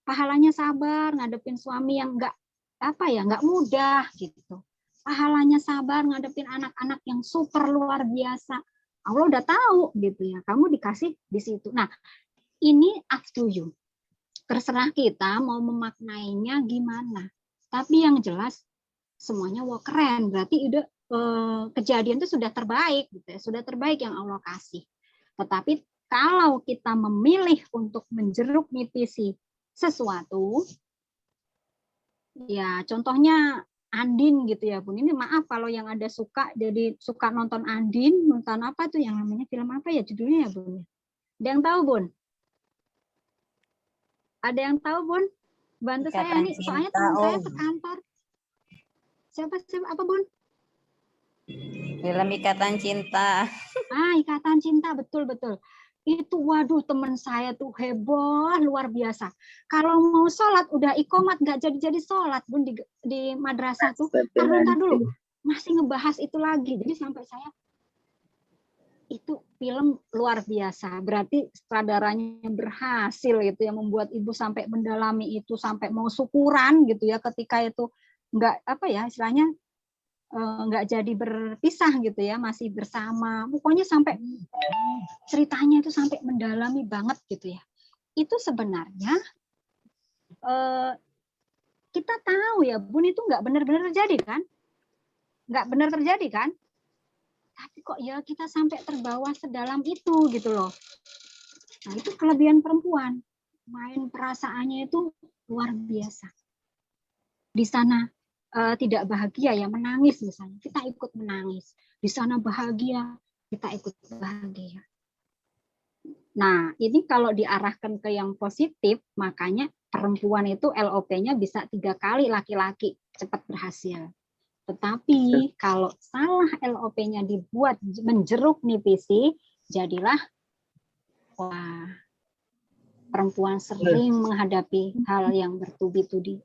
Pahalanya sabar ngadepin suami yang nggak mudah gitu. Pahalanya sabar ngadepin anak-anak yang super luar biasa. Allah udah tahu gitu ya. Kamu dikasih di situ. Nah, ini up to you. Terserah kita mau memaknainya gimana. Tapi yang jelas semuanya wah keren. Berarti udah kejadian itu sudah terbaik gitu ya. Sudah terbaik yang Allah kasih. Tetapi kalau kita memilih untuk menjeruk nipisi sesuatu, ya contohnya Andin gitu ya Bun. Ini maaf kalau yang ada jadi suka nonton Andin, nonton apa tuh yang namanya film apa ya judulnya ya Bun? Ada yang tahu Bun? Ada yang tahu, Bun? Bantu saya Ikatan nih, soalnya Cinta, teman saya Om. ke kantor. Siapa apa, Bun? Film Ikatan Cinta. Ikatan Cinta, betul. Itu waduh, teman saya tuh heboh luar biasa. Kalau mau sholat udah iqomat nggak jadi sholat, Bun, di madrasah tuh. Tar dulu, masih ngebahas itu lagi. Jadi sampai saya itu film luar biasa. Berarti sutradaranya berhasil gitu ya, membuat ibu sampai mendalami itu, sampai mau syukuran gitu ya, ketika itu nggak apa ya istilahnya nggak jadi berpisah gitu ya, masih bersama. Pokoknya sampai ceritanya itu sampai mendalami banget gitu ya. Itu sebenarnya kita tahu ya, Bun, itu nggak benar-benar terjadi kan? Nggak benar terjadi kan? Tapi kok ya kita sampai terbawa sedalam itu gitu loh. Nah, itu kelebihan perempuan. Main perasaannya itu luar biasa. Di sana tidak bahagia ya, menangis misalnya, kita ikut menangis. Di sana bahagia, kita ikut bahagia. Nah, ini kalau diarahkan ke yang positif, makanya perempuan itu LOP-nya bisa 3 kali, laki-laki cepat berhasil. Tetapi kalau salah LOP-nya dibuat menjeruk nipisi, jadilah perempuan sering menghadapi hal yang bertubi-tubi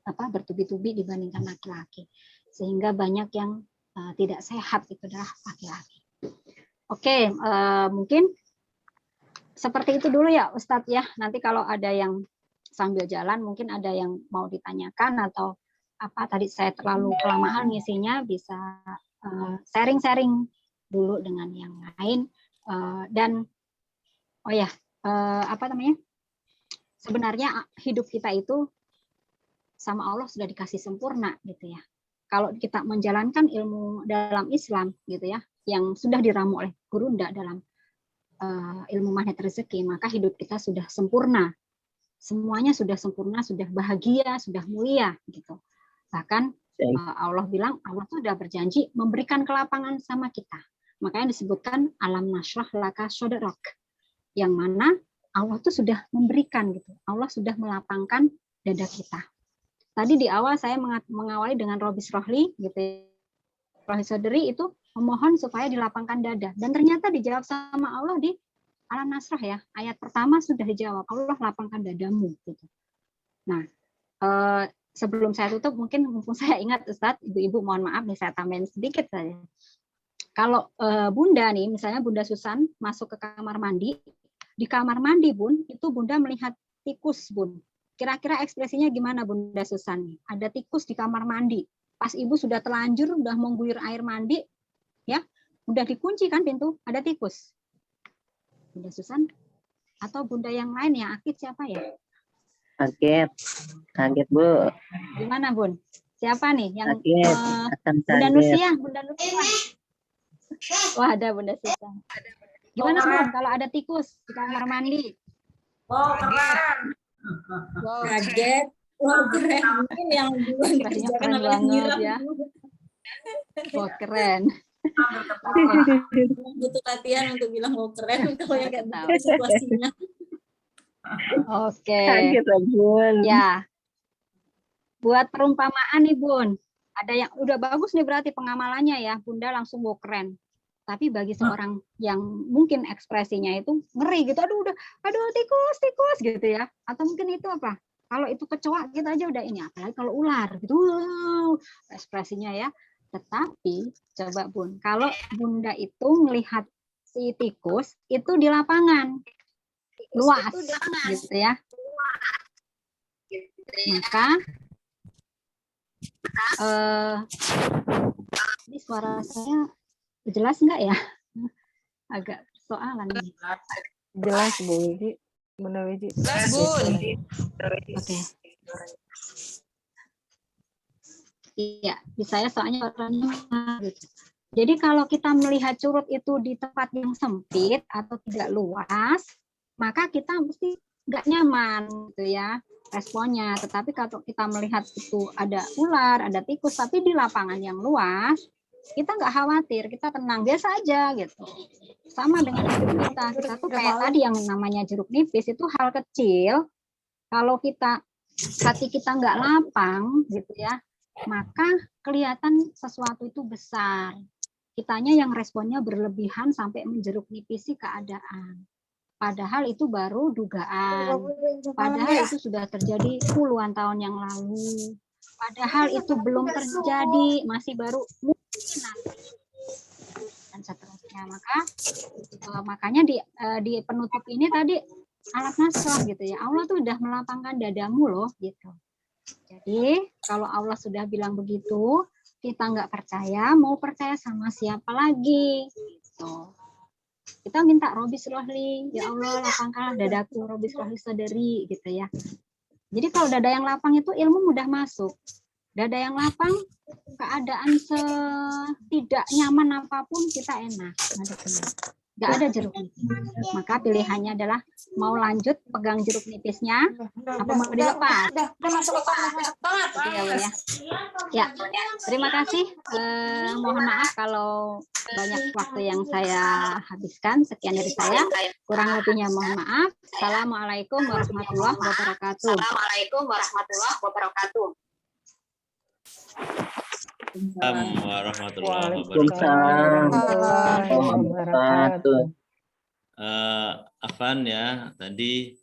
dibandingkan laki-laki, sehingga banyak yang tidak sehat, itu adalah laki-laki. Oke, mungkin seperti itu dulu ya Ustadz ya. Nanti kalau ada yang sambil jalan mungkin ada yang mau ditanyakan atau apa tadi saya terlalu kelamaan ngisinya, bisa sharing-sharing dulu dengan yang lain. Dan sebenarnya hidup kita itu sama Allah sudah dikasih sempurna gitu ya. Kalau kita menjalankan ilmu dalam Islam gitu ya, yang sudah diramu oleh Gurunda dalam ilmu magnet rezeki, maka hidup kita sudah sempurna. Semuanya sudah sempurna, sudah bahagia, sudah mulia gitu. Bahkan Allah bilang, Allah sudah berjanji memberikan kelapangan sama kita. Makanya disebutkan alam nashrah laka sodrak, yang mana Allah tuh sudah memberikan gitu. Allah sudah melapangkan dada kita. Tadi di awal saya mengawali dengan Robis Rohli gitu. Rohli Sodri itu memohon supaya dilapangkan dada, dan ternyata dijawab sama Allah di alam nasrah ya. Ayat pertama sudah dijawab, Allah lapangkan dadamu gitu. Nah, sebelum saya tutup, mungkin mumpung saya ingat Ustadz, ibu-ibu mohon maaf nih, saya tambahin sedikit saja. Kalau Bunda nih, misalnya Bunda Susan masuk ke kamar mandi, di kamar mandi Bun, itu Bunda melihat tikus Bun. Kira-kira ekspresinya gimana Bunda Susan? Ada tikus di kamar mandi. Pas ibu sudah telanjur, udah mengguyur air mandi, ya, udah dikunci kan pintu, ada tikus. Bunda Susan atau Bunda yang lain yang aktif siapa ya? Kaget Bu. Gimana Bun? Siapa nih yang Bunda Nusia? Wah, ada Bunda Susan. Gimana Bun kalau ada tikus di kamar mandi? Oh, keren. Wow, kaget. Wow, keren. Mungkin yang duluan dikerjakan oleh Mira ya. Wah, keren. Butuh latihan untuk bilang wow keren kalau yang nggak tahu situasinya. Oke. Kaget Bun. Ya. Buat perumpamaan nih Bun. Ada yang udah bagus nih berarti pengamalannya ya. Bunda langsung wow keren. Tapi bagi seorang yang mungkin ekspresinya itu ngeri gitu, aduh tikus gitu ya, atau mungkin itu apa? Kalau itu kecoa kita aja udah ini, apalagi kalau ular gitu, ekspresinya ya. Tetapi coba Bun, kalau Bunda itu melihat si tikus itu di lapangan luas gitu ya, maka ini suara saya jelas nggak ya? Agak soalan nih. Jelas Bu Wiji. Bunda Wiji. Jelas Bun. Oke. Iya, saya soalnya orangnya gitu. Jadi kalau kita melihat curut itu di tempat yang sempit atau tidak luas, maka kita mesti nggak nyaman gitu ya responnya. Tetapi kalau kita melihat itu ada ular, ada tikus, tapi di lapangan yang luas, kita nggak khawatir, kita tenang biasa aja gitu. Sama dengan hidup kita tuh kayak tadi yang namanya jeruk nipis itu hal kecil, Kalau hati kita nggak lapang gitu ya, maka kelihatan sesuatu itu besar. Kitanya yang responnya berlebihan sampai menjeruk nipisi keadaan. Padahal itu baru dugaan. Padahal itu sudah terjadi puluhan tahun yang lalu. Padahal itu belum terjadi, masih baru mungkin nanti. Dan seterusnya. Makanya di penutup ini tadi alat nasrah gitu ya. Allah tuh udah melapangkan dadamu loh gitu. Jadi kalau Allah sudah bilang begitu, kita nggak percaya, mau percaya sama siapa lagi? Gitu. Kita minta Robi Srohli, ya Allah lapangkanlah dadaku, Robi Srohli sadari gitu ya. Jadi kalau dada yang lapang itu ilmu mudah masuk. Dada yang lapang, keadaan setidak nyaman apapun kita enak. Nggak ada jeruk nipis. Maka pilihannya adalah mau lanjut pegang jeruk nipisnya, apa mau dilepas? Ya, terima kasih. Mohon maaf kalau banyak waktu yang saya habiskan. Sekian dari saya. Kurang lebihnya mohon maaf. Assalamualaikum warahmatullahi wabarakatuh. Assalamualaikum warahmatullahi wabarakatuh. Warahmatullahi Waalaikumsalam. wabarakatuh. Afan ya, tadi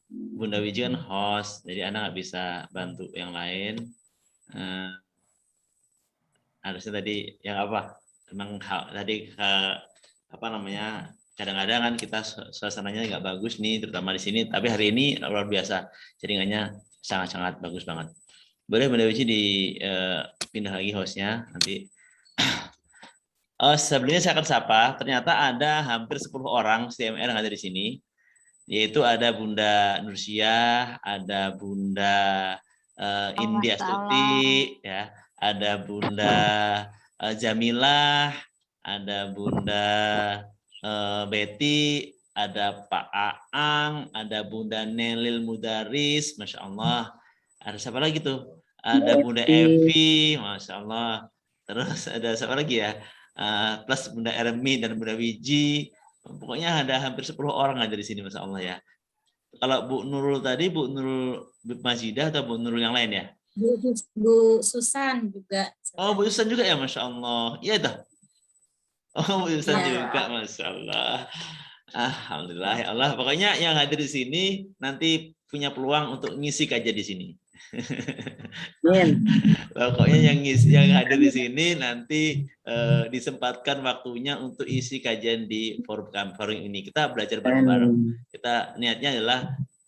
Bunda Wiji kan host, jadi Ana nggak bisa bantu yang lain. Harusnya tadi yang apa? Memang tadi apa namanya? Kadang-kadang kan kita suasananya nggak bagus nih, terutama di sini. Tapi hari ini luar biasa, jaringannya sangat-sangat bagus banget. Boleh Bunda Wiji dipindah lagi hostnya nanti. Sebelumnya saya akan sapa, ternyata ada hampir 10 orang CMR yang ada di sini, yaitu ada Bunda Nursiah, ada Bunda India Stuti, ya, ada Bunda Jamilah, ada Bunda Betty, ada Pak Aang, ada Bunda Nelil Mudaris, Masya Allah. Ada siapa lagi tuh? Ada Bunda Evi, Masya Allah. Terus ada siapa lagi ya? Plus Bunda Ermi dan Bunda Wiji. Pokoknya ada hampir 10 orang ada di sini, Masya Allah ya. Kalau Bu Nurul tadi, Bu Nurul Majidah atau Bu Nurul yang lain ya? Bu Susan juga. Oh, Bu Susan juga ya, Masya Allah. Iya dah. Oh, Bu Susan juga, Masya Allah. Alhamdulillah ya Allah. Pokoknya yang hadir di sini nanti punya peluang untuk ngisi kajian di sini. Pokoknya yang hadir di sini nanti disempatkan waktunya untuk isi kajian di forum ini. Kita belajar bareng-bareng. Kita niatnya adalah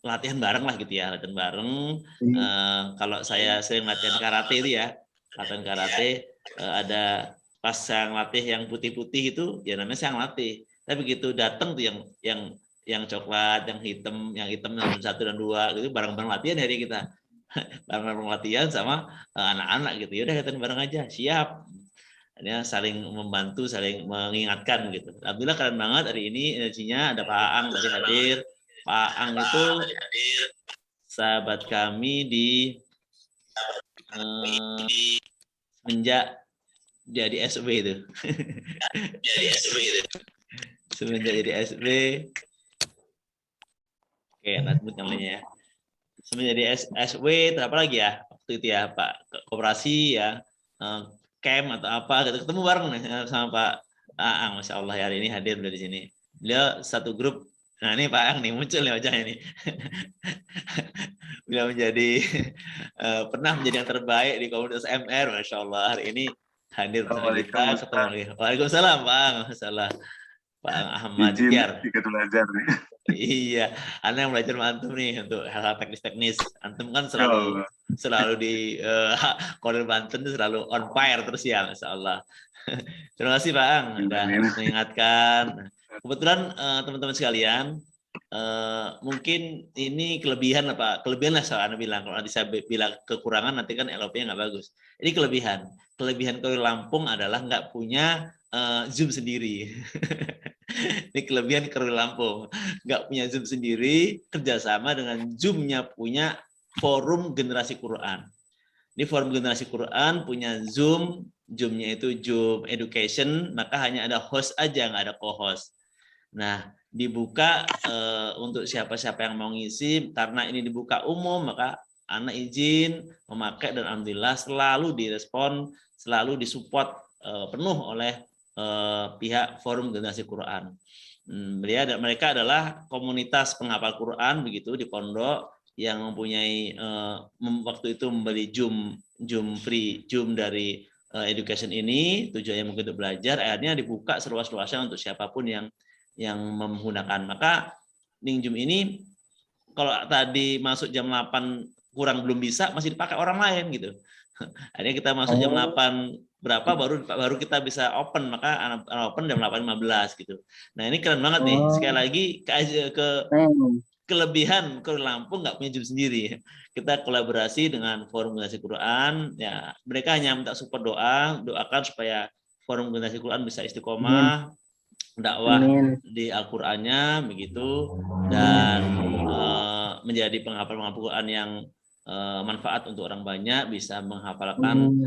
latihan bareng lah gitu ya, latihan bareng. Kalau saya sering latihan karate itu ya, latihan karate ada pas saya latih yang putih-putih itu, ya namanya saya latih. Tapi begitu datang tuh yang coklat, yang hitam nomor 1 dan 2 gitu, bareng-bareng latihan hari kita. Bareng-bareng latihan sama anak-anak gitu. Ya udah latihan bareng aja, siap. Ya, saling membantu, saling mengingatkan gitu. Alhamdulillah keren banget hari ini energinya. Ada Pak Aang tadi hadir. Pak Aang itu sahabat kami di semenjak jadi SW itu. Semenjak jadi SW. Oke, nasibut namanya ya. Semenjak jadi SW, apa lagi ya? Waktu itu ya, Pak Koperasi ya, camp atau apa, kita ketemu bareng nih sama Pak Aang. Masya Allah hari ini hadir dari sini. Beliau satu grup. Nah ini Pak Aang nih, muncul nih wajahnya nih. Beliau pernah menjadi yang terbaik di komunitas MR. Masya Allah hari ini hadir bersama kita. Ketemu lagi. Waalaikumsalam Pak Aang. Masalah Pak Ahmad Tiar. Ikut belajar nih. Iya, Anda yang belajar antum nih untuk hal-hal teknis-teknis. Antum kan selalu di Korea Banten itu selalu on fire terus ya, Masya Allah. Terima kasih Pak Ang sudah mengingatkan. Kebetulan teman-teman sekalian, mungkin ini kelebihan apa? Kelebihan lah soal Anda bilang. Kalau nanti saya bilang kekurangan nanti kan LOP-nya nggak bagus. Ini kelebihan. Kelebihan Korea Lampung adalah nggak punya Zoom sendiri. Ini kelebihan Korea Lampung, nggak punya Zoom sendiri, kerjasama dengan Zoom-nya punya forum generasi Quran. Ini forum generasi Quran punya Zoom, Zoom-nya itu Zoom Education, maka hanya ada host aja, nggak ada co-host. Nah, dibuka untuk siapa-siapa yang mau ngisi. Karena ini dibuka umum, maka anak izin memakai dan alhamdulillah selalu direspon, selalu disupport penuh oleh pihak Forum Generasi Quran. Mereka adalah komunitas penghafal Quran begitu di pondok yang mempunyai waktu itu membeli Zoom free Zoom dari education ini, tujuannya mungkin untuk belajar, akhirnya dibuka seluas-luasnya untuk siapapun yang menggunakan. Maka Zoom ini kalau tadi masuk jam 8 kurang belum bisa, masih dipakai orang lain gitu. Akhirnya kita masuk jam 8 berapa baru kita bisa open, maka open jam 8.15 gitu. Nah, ini keren banget nih. Sekali lagi kelebihan kalau Lampung nggak punya Zoom sendiri. Kita kolaborasi dengan Forum Generasi Quran, ya mereka hanya minta support doakan supaya Forum Generasi Quran bisa istiqomah dakwah di Al-Qur'annya begitu, dan menjadi penghafal Quran yang manfaat untuk orang banyak, bisa menghafalkan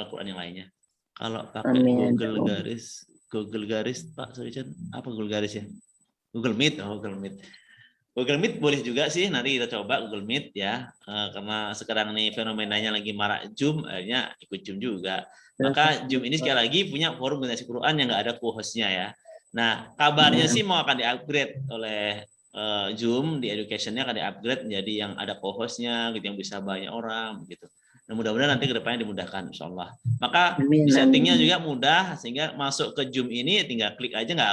Al-Qur'an yang lainnya. Kalau pakai Google garis Pak Surican, apa Google garis ya? Google Meet, Google Meet boleh juga sih, nanti kita coba Google Meet ya, karena sekarang nih fenomenanya lagi marak Zoom, akhirnya ikut Zoom juga. Maka Zoom ini sekali lagi punya Forum Generasi Quran yang nggak ada co-hostnya ya. Nah, kabarnya sih mau akan di-upgrade oleh Zoom di education-nya, akan di-upgrade menjadi yang ada co-hostnya gitu, yang bisa banyak orang gitu. Nah, mudah-mudahan nanti kedepannya dimudahkan insya Allah. Maka di settingnya juga mudah, sehingga masuk ke Zoom ini tinggal klik aja, nggak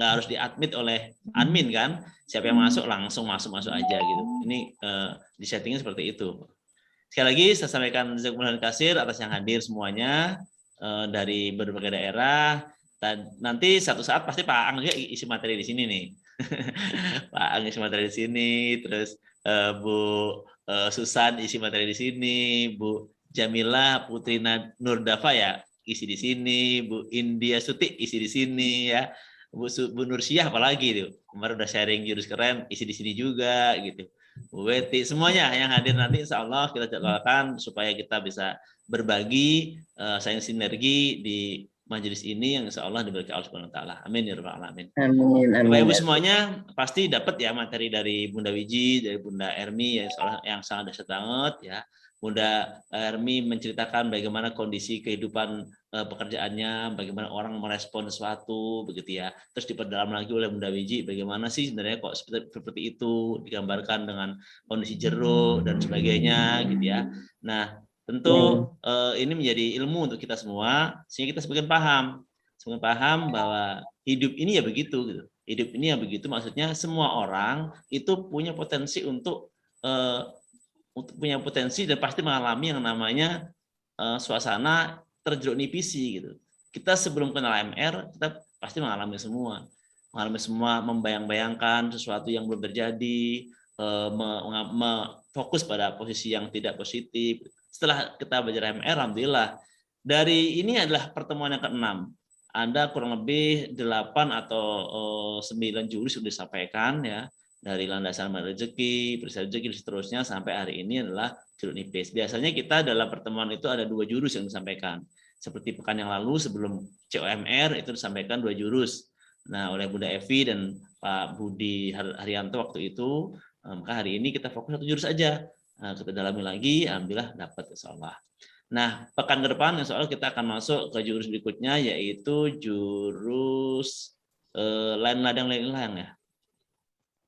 harus di-admit oleh admin kan. Siapa yang masuk langsung masuk aja gitu. Ini di settingnya seperti itu. Sekali lagi saya sampaikan jazakumullah khairan atas yang hadir semuanya dari berbagai daerah. Dan nanti satu saat pasti Pak Ang juga isi materi di sini nih. Pak Ang isi materi di sini, terus Bu Susan isi materi di sini, Bu Jamila Putri Nurdafa ya isi di sini, Bu India Suti isi di sini ya. Bu Nursyah apalagi itu kemarin udah sharing jurus keren, isi di sini juga gitu. Bu Weti, semuanya yang hadir nanti insya Allah kita jadwalkan supaya kita bisa berbagi saling sinergi di majelis ini yang insya Allah diberikan Allah Subhanahu Wa Taala. Amin ya rabbal alamin. Bapak Ibu semuanya pasti dapat ya materi dari Bunda Wiji, dari Bunda Ermi yang sangat dahsyat banget ya. Bunda Ermi menceritakan bagaimana kondisi kehidupan pekerjaannya, bagaimana orang merespon sesuatu begitu ya. Terus diperdalam lagi oleh Bunda Wiji bagaimana sih sebenarnya kok seperti itu, digambarkan dengan kondisi jeruk dan sebagainya gitu ya. Nah, tentu ini menjadi ilmu untuk kita semua sehingga kita semakin paham bahwa hidup ini ya begitu gitu. Hidup ini ya begitu, maksudnya semua orang itu punya potensi untuk punya potensi dan pasti mengalami yang namanya suasana terjeruk nipisi gitu. Kita sebelum kenal MR kita pasti mengalami semua, membayang-bayangkan sesuatu yang belum terjadi, fokus pada posisi yang tidak positif. Setelah kita belajar MR, alhamdulillah dari ini adalah pertemuan yang ke-6. Ada kurang lebih 8 atau 9 jurus sudah disampaikan ya. Dari landasan rezeki, perisai rezeki, dan seterusnya sampai hari ini adalah jeruk nipis. Biasanya kita dalam pertemuan itu ada 2 jurus yang disampaikan. Seperti pekan yang lalu sebelum COMR itu disampaikan 2 jurus. Nah, oleh Bunda Evi dan Pak Budi Haryanto waktu itu, maka hari ini kita fokus 1 jurus aja. Nah, kita dalami lagi, alhamdulillah dapat insyaallah. Nah, pekan ke depan insyaallah kita akan masuk ke jurus berikutnya yaitu jurus lain ladang lain ilang ya.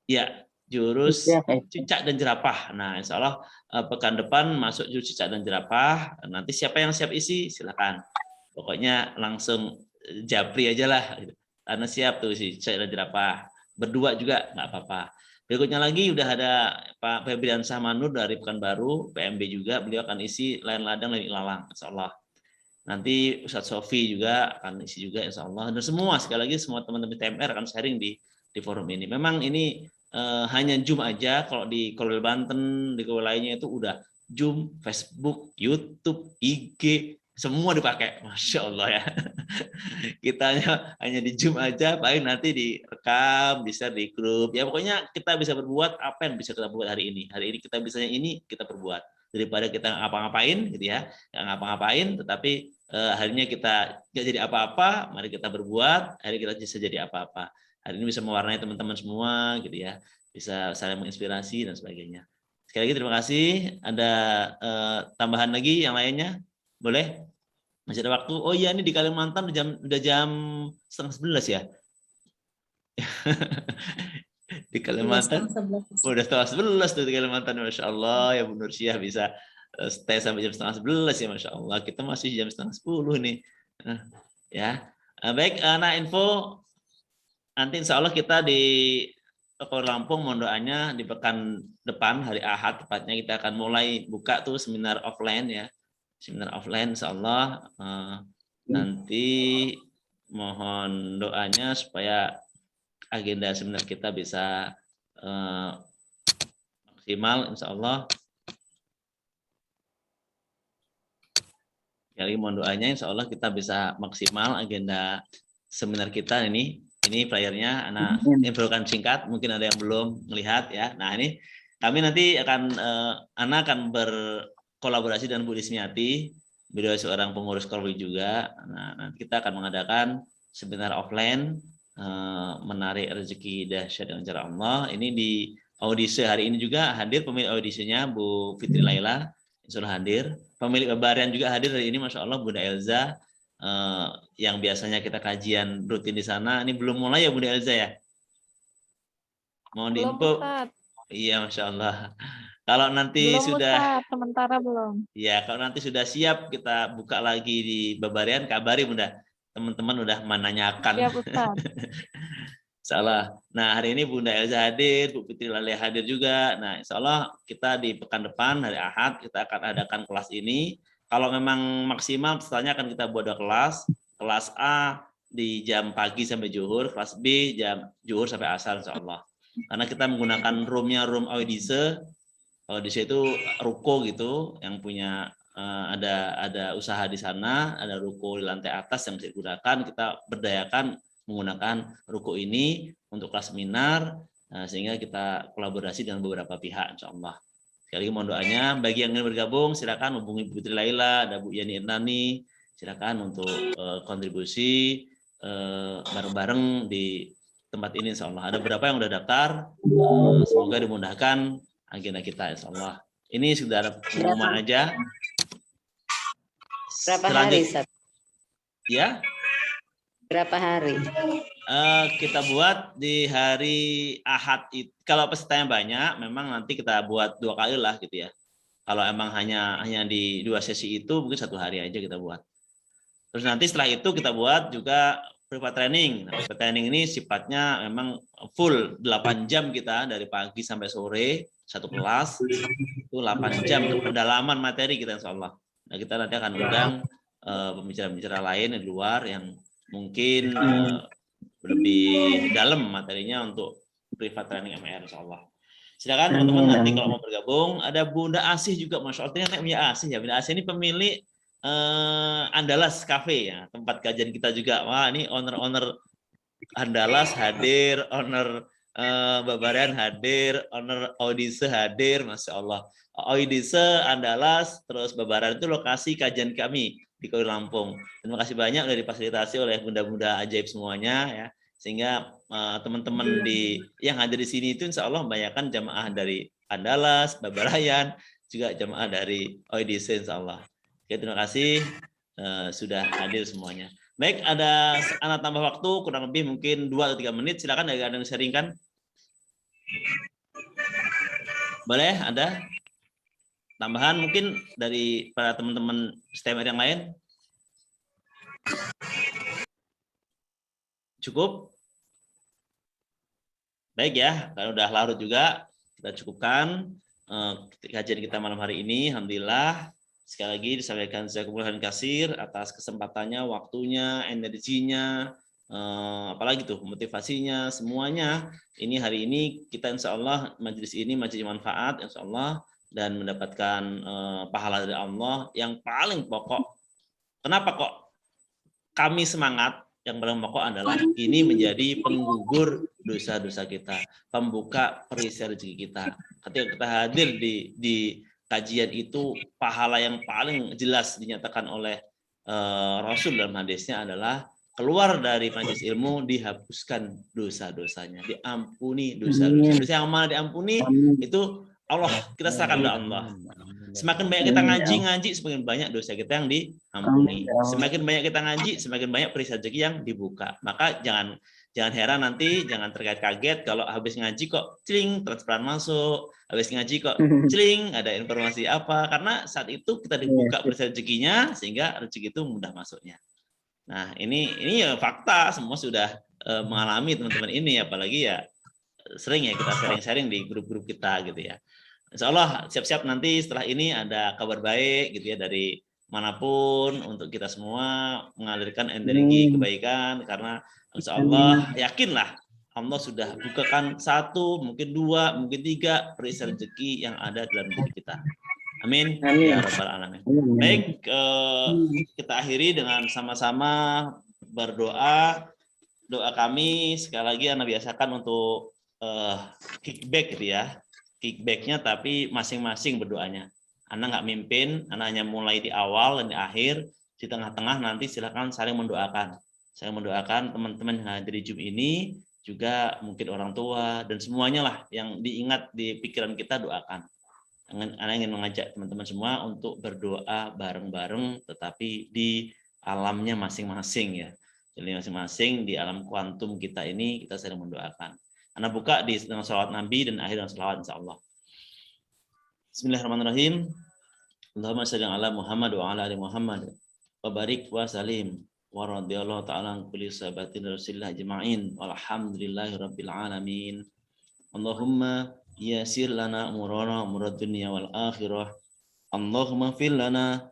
Ya, jurus cicak dan jerapah. Nah, insya Allah pekan depan masuk jurus cicak dan jerapah. Nanti siapa yang siap isi, silakan. Pokoknya langsung japri aja lah. Karena siap tuh si cicak dan jerapah. Berdua juga nggak apa-apa. Berikutnya lagi udah ada Pak Febrian Samanur dari Pekanbaru, PMB juga. Beliau akan isi lain ladang, lain ilalang, insya Allah. Nanti Ustadz Sofi juga akan isi juga, insya Allah. Dan semua, sekali lagi semua teman-teman TMR akan sharing di forum ini. Memang ini hanya Zoom aja, kalau di Korwil Banten, di Korwil lainnya itu udah Zoom, Facebook, YouTube, IG, semua dipakai. Masya Allah ya. Kita hanya di Zoom aja, paling nanti direkam, bisa di grup. Ya pokoknya kita bisa berbuat apa yang bisa kita buat hari ini. Hari ini kita bisanya ini, kita perbuat. Daripada kita ngapa-ngapain gitu ya, nggak ngapa-ngapain, tetapi akhirnya kita nggak jadi apa-apa, mari kita berbuat, akhirnya kita bisa jadi apa-apa. hari ini bisa mewarnai teman-teman semua gitu ya, bisa saling menginspirasi dan sebagainya. Sekali lagi terima kasih. Ada tambahan lagi yang lainnya? Boleh? Masih ada waktu. Oh iya, ini di Kalimantan udah jam 10:30 ya. Di Kalimantan udah 10:30 tuh di Kalimantan, Masya Allah ya Bu Nursyah bisa stay sampai jam 10:30 ya, Masya Allah. Kita masih jam 9:30 nih. Ya, baik. Nah, info nanti Insya Allah kita di Toko Lampung, mohon doanya di pekan depan hari Ahad tepatnya kita akan mulai buka tuh seminar offline ya, seminar offline Insya Allah. Nanti mohon doanya supaya agenda seminar kita bisa maksimal Insya Allah. Sekali mohon doanya Insya Allah kita bisa maksimal agenda seminar kita ini. Ini flyernya, Ana infokan singkat, mungkin ada yang belum melihat ya. Nah ini kami nanti akan, Ana akan berkolaborasi dengan Bu Lismiati, beliau seorang pengurus Korwi juga. Nah nanti kita akan mengadakan seminar offline, menarik rezeki dahsyat dengan cara Allah. Ini di audisi hari ini juga hadir pemilik audisinya Bu Fitri Laila, insya Allah hadir. Pemilik Babarian juga hadir hari ini, Masya Allah Bunda Elza. Yang biasanya kita kajian rutin di sana, ini belum mulai ya Bunda Elza ya? Mohon diinfo. Iya, Masya Allah. Kalau nanti belum, sudah Ustaz, sementara belum. Ya, kalau nanti sudah siap kita buka lagi di Babarian, kabari Bunda. Teman-teman udah menanyakan. Siap, Ustaz. Insyaallah. Nah, hari ini Bunda Elza hadir, Bu Fitri Laila hadir juga. Nah, insyaallah kita di pekan depan hari Ahad kita akan adakan kelas ini. Kalau memang maksimal pesertanya akan kita buat 2 kelas. Kelas A di jam pagi sampai zuhur, kelas B jam zuhur sampai asar insyaallah. Karena kita menggunakan room Audise. Audise itu ruko gitu yang punya ada usaha di sana, ada ruko di lantai atas yang bisa digunakan. Kita berdayakan menggunakan ruko ini untuk kelas seminar, sehingga kita kolaborasi dengan beberapa pihak insyaallah. Sekali lagi mohon doanya, bagi yang ingin bergabung silakan hubungi Bu Fitri Laila, ada Bu Yani Irnani, silakan untuk kontribusi bareng-bareng di tempat ini insyaallah. Ada beberapa yang sudah daftar, semoga dimudahkan agenda kita insyaallah. Ini sudah ada pengumuman aja. Berapa hari, Ustaz? Ya? Berapa hari? Kita buat di hari Ahad. Kalau pesertanya banyak, memang nanti kita buat 2 kali lah gitu ya. Kalau emang hanya di 2 sesi itu, mungkin 1 hari aja kita buat. Terus nanti setelah itu kita buat juga private training. Nah, private training ini sifatnya memang full 8 jam kita dari pagi sampai sore, 1 kelas itu 8 jam untuk pendalaman materi kita insyaallah. Nah, kita nanti akan undang pembicara-pembicara lain di luar yang mungkin lebih dalam materinya untuk private training MR insyaallah. Silakan teman-teman nanti kalau mau bergabung. Ada Bunda Asih juga, Masya Allah, ternyata punya Asih ya. Bunda Asih ini pemilik Andalas Cafe ya, tempat kajian kita juga. Wah, ini owner Andalas hadir, owner Babarian hadir, owner Audise hadir, Masya Allah. Audise, Andalas, terus Babarian itu lokasi kajian kami di Kali Lampung. Terima kasih banyak sudah difasilitasi oleh bunda-bunda ajaib semuanya ya, sehingga teman-teman yang hadir di sini itu insya Allah membanyakan jamaah dari Andalas, Babarian, juga jamaah dari Audise insya Allah. Oke, terima kasih sudah hadir semuanya. Baik, ada anak tambah waktu kurang lebih mungkin 2 atau 3 menit. Silakan ada yang sharingkan. Boleh ada tambahan mungkin dari para teman-teman STMR yang lain? Cukup? Baik ya, kalau udah larut juga kita cukupkan kajian kita malam hari ini. Alhamdulillah. Sekali lagi disampaikan jazakumullah kasir atas kesempatannya, waktunya, energinya, apalagi tuh motivasinya, semuanya. Ini hari ini kita insya Allah majelis ini majelis manfaat insya Allah dan mendapatkan pahala dari Allah yang paling pokok. Kenapa kok kami semangat? Yang paling pokok adalah ini menjadi penggugur dosa-dosa kita, pembuka perisai rezeki kita. Ketika kita hadir di kajian itu, pahala yang paling jelas dinyatakan oleh Rasul dalam hadisnya adalah keluar dari majelis ilmu dihapuskan dosa-dosanya, diampuni dosa-dosa. Dosa yang mana diampuni itu Allah, kita serahkan kepada Allah. Semakin banyak kita ngaji, semakin banyak dosa kita yang diampuni. Semakin banyak kita ngaji, semakin banyak perisai rezeki yang dibuka. Maka jangan heran nanti, jangan terkaget-kaget kalau habis ngaji kok celing transferan masuk, habis ngaji kok celing ada informasi apa, karena saat itu kita dibuka perisai rezekinya sehingga rezeki itu mudah masuknya. Nah, ini ya fakta, semua sudah mengalami teman-teman ini, apalagi ya sering ya kita sharing-sharing di grup-grup kita gitu ya. Insya Allah siap-siap nanti setelah ini ada kabar baik gitu ya dari manapun untuk kita semua mengalirkan energi kebaikan, karena insya Allah yakinlah Allah sudah bukakan 1, mungkin 2, mungkin 3 perisai rezeki yang ada dalam diri kita. Amin. Ya Rabbal Alamin. Baik, kita akhiri dengan sama-sama berdoa. Doa kami sekali lagi Anda biasakan untuk kickback gitu ya. Kickbacknya tapi masing-masing berdoanya. Anda nggak mimpin, Anda hanya mulai di awal dan di akhir, di tengah-tengah nanti silakan saling mendoakan. Saya mendoakan teman-teman yang hadir di Zoom ini, juga mungkin orang tua dan semuanya lah yang diingat di pikiran kita doakan. Anda ingin mengajak teman-teman semua untuk berdoa bareng-bareng, tetapi di alamnya masing-masing ya. Jadi masing-masing di alam kuantum kita ini kita saling mendoakan. Anda buka dengan salawat Nabi dan akhir dengan salawat insya Allah. Bismillahirrahmanirrahim. Allahumma shalli ala Muhammad wa ala ali Muhammad. Wa barik wa salim. Wa radhiyallahu ta'ala an kulli sahabatin Rasulillah ajma'in. Walhamdulillahi rabbil alamin. Allahumma yasir lana umurana umurad dunya wal akhirah. Allahumma fil lana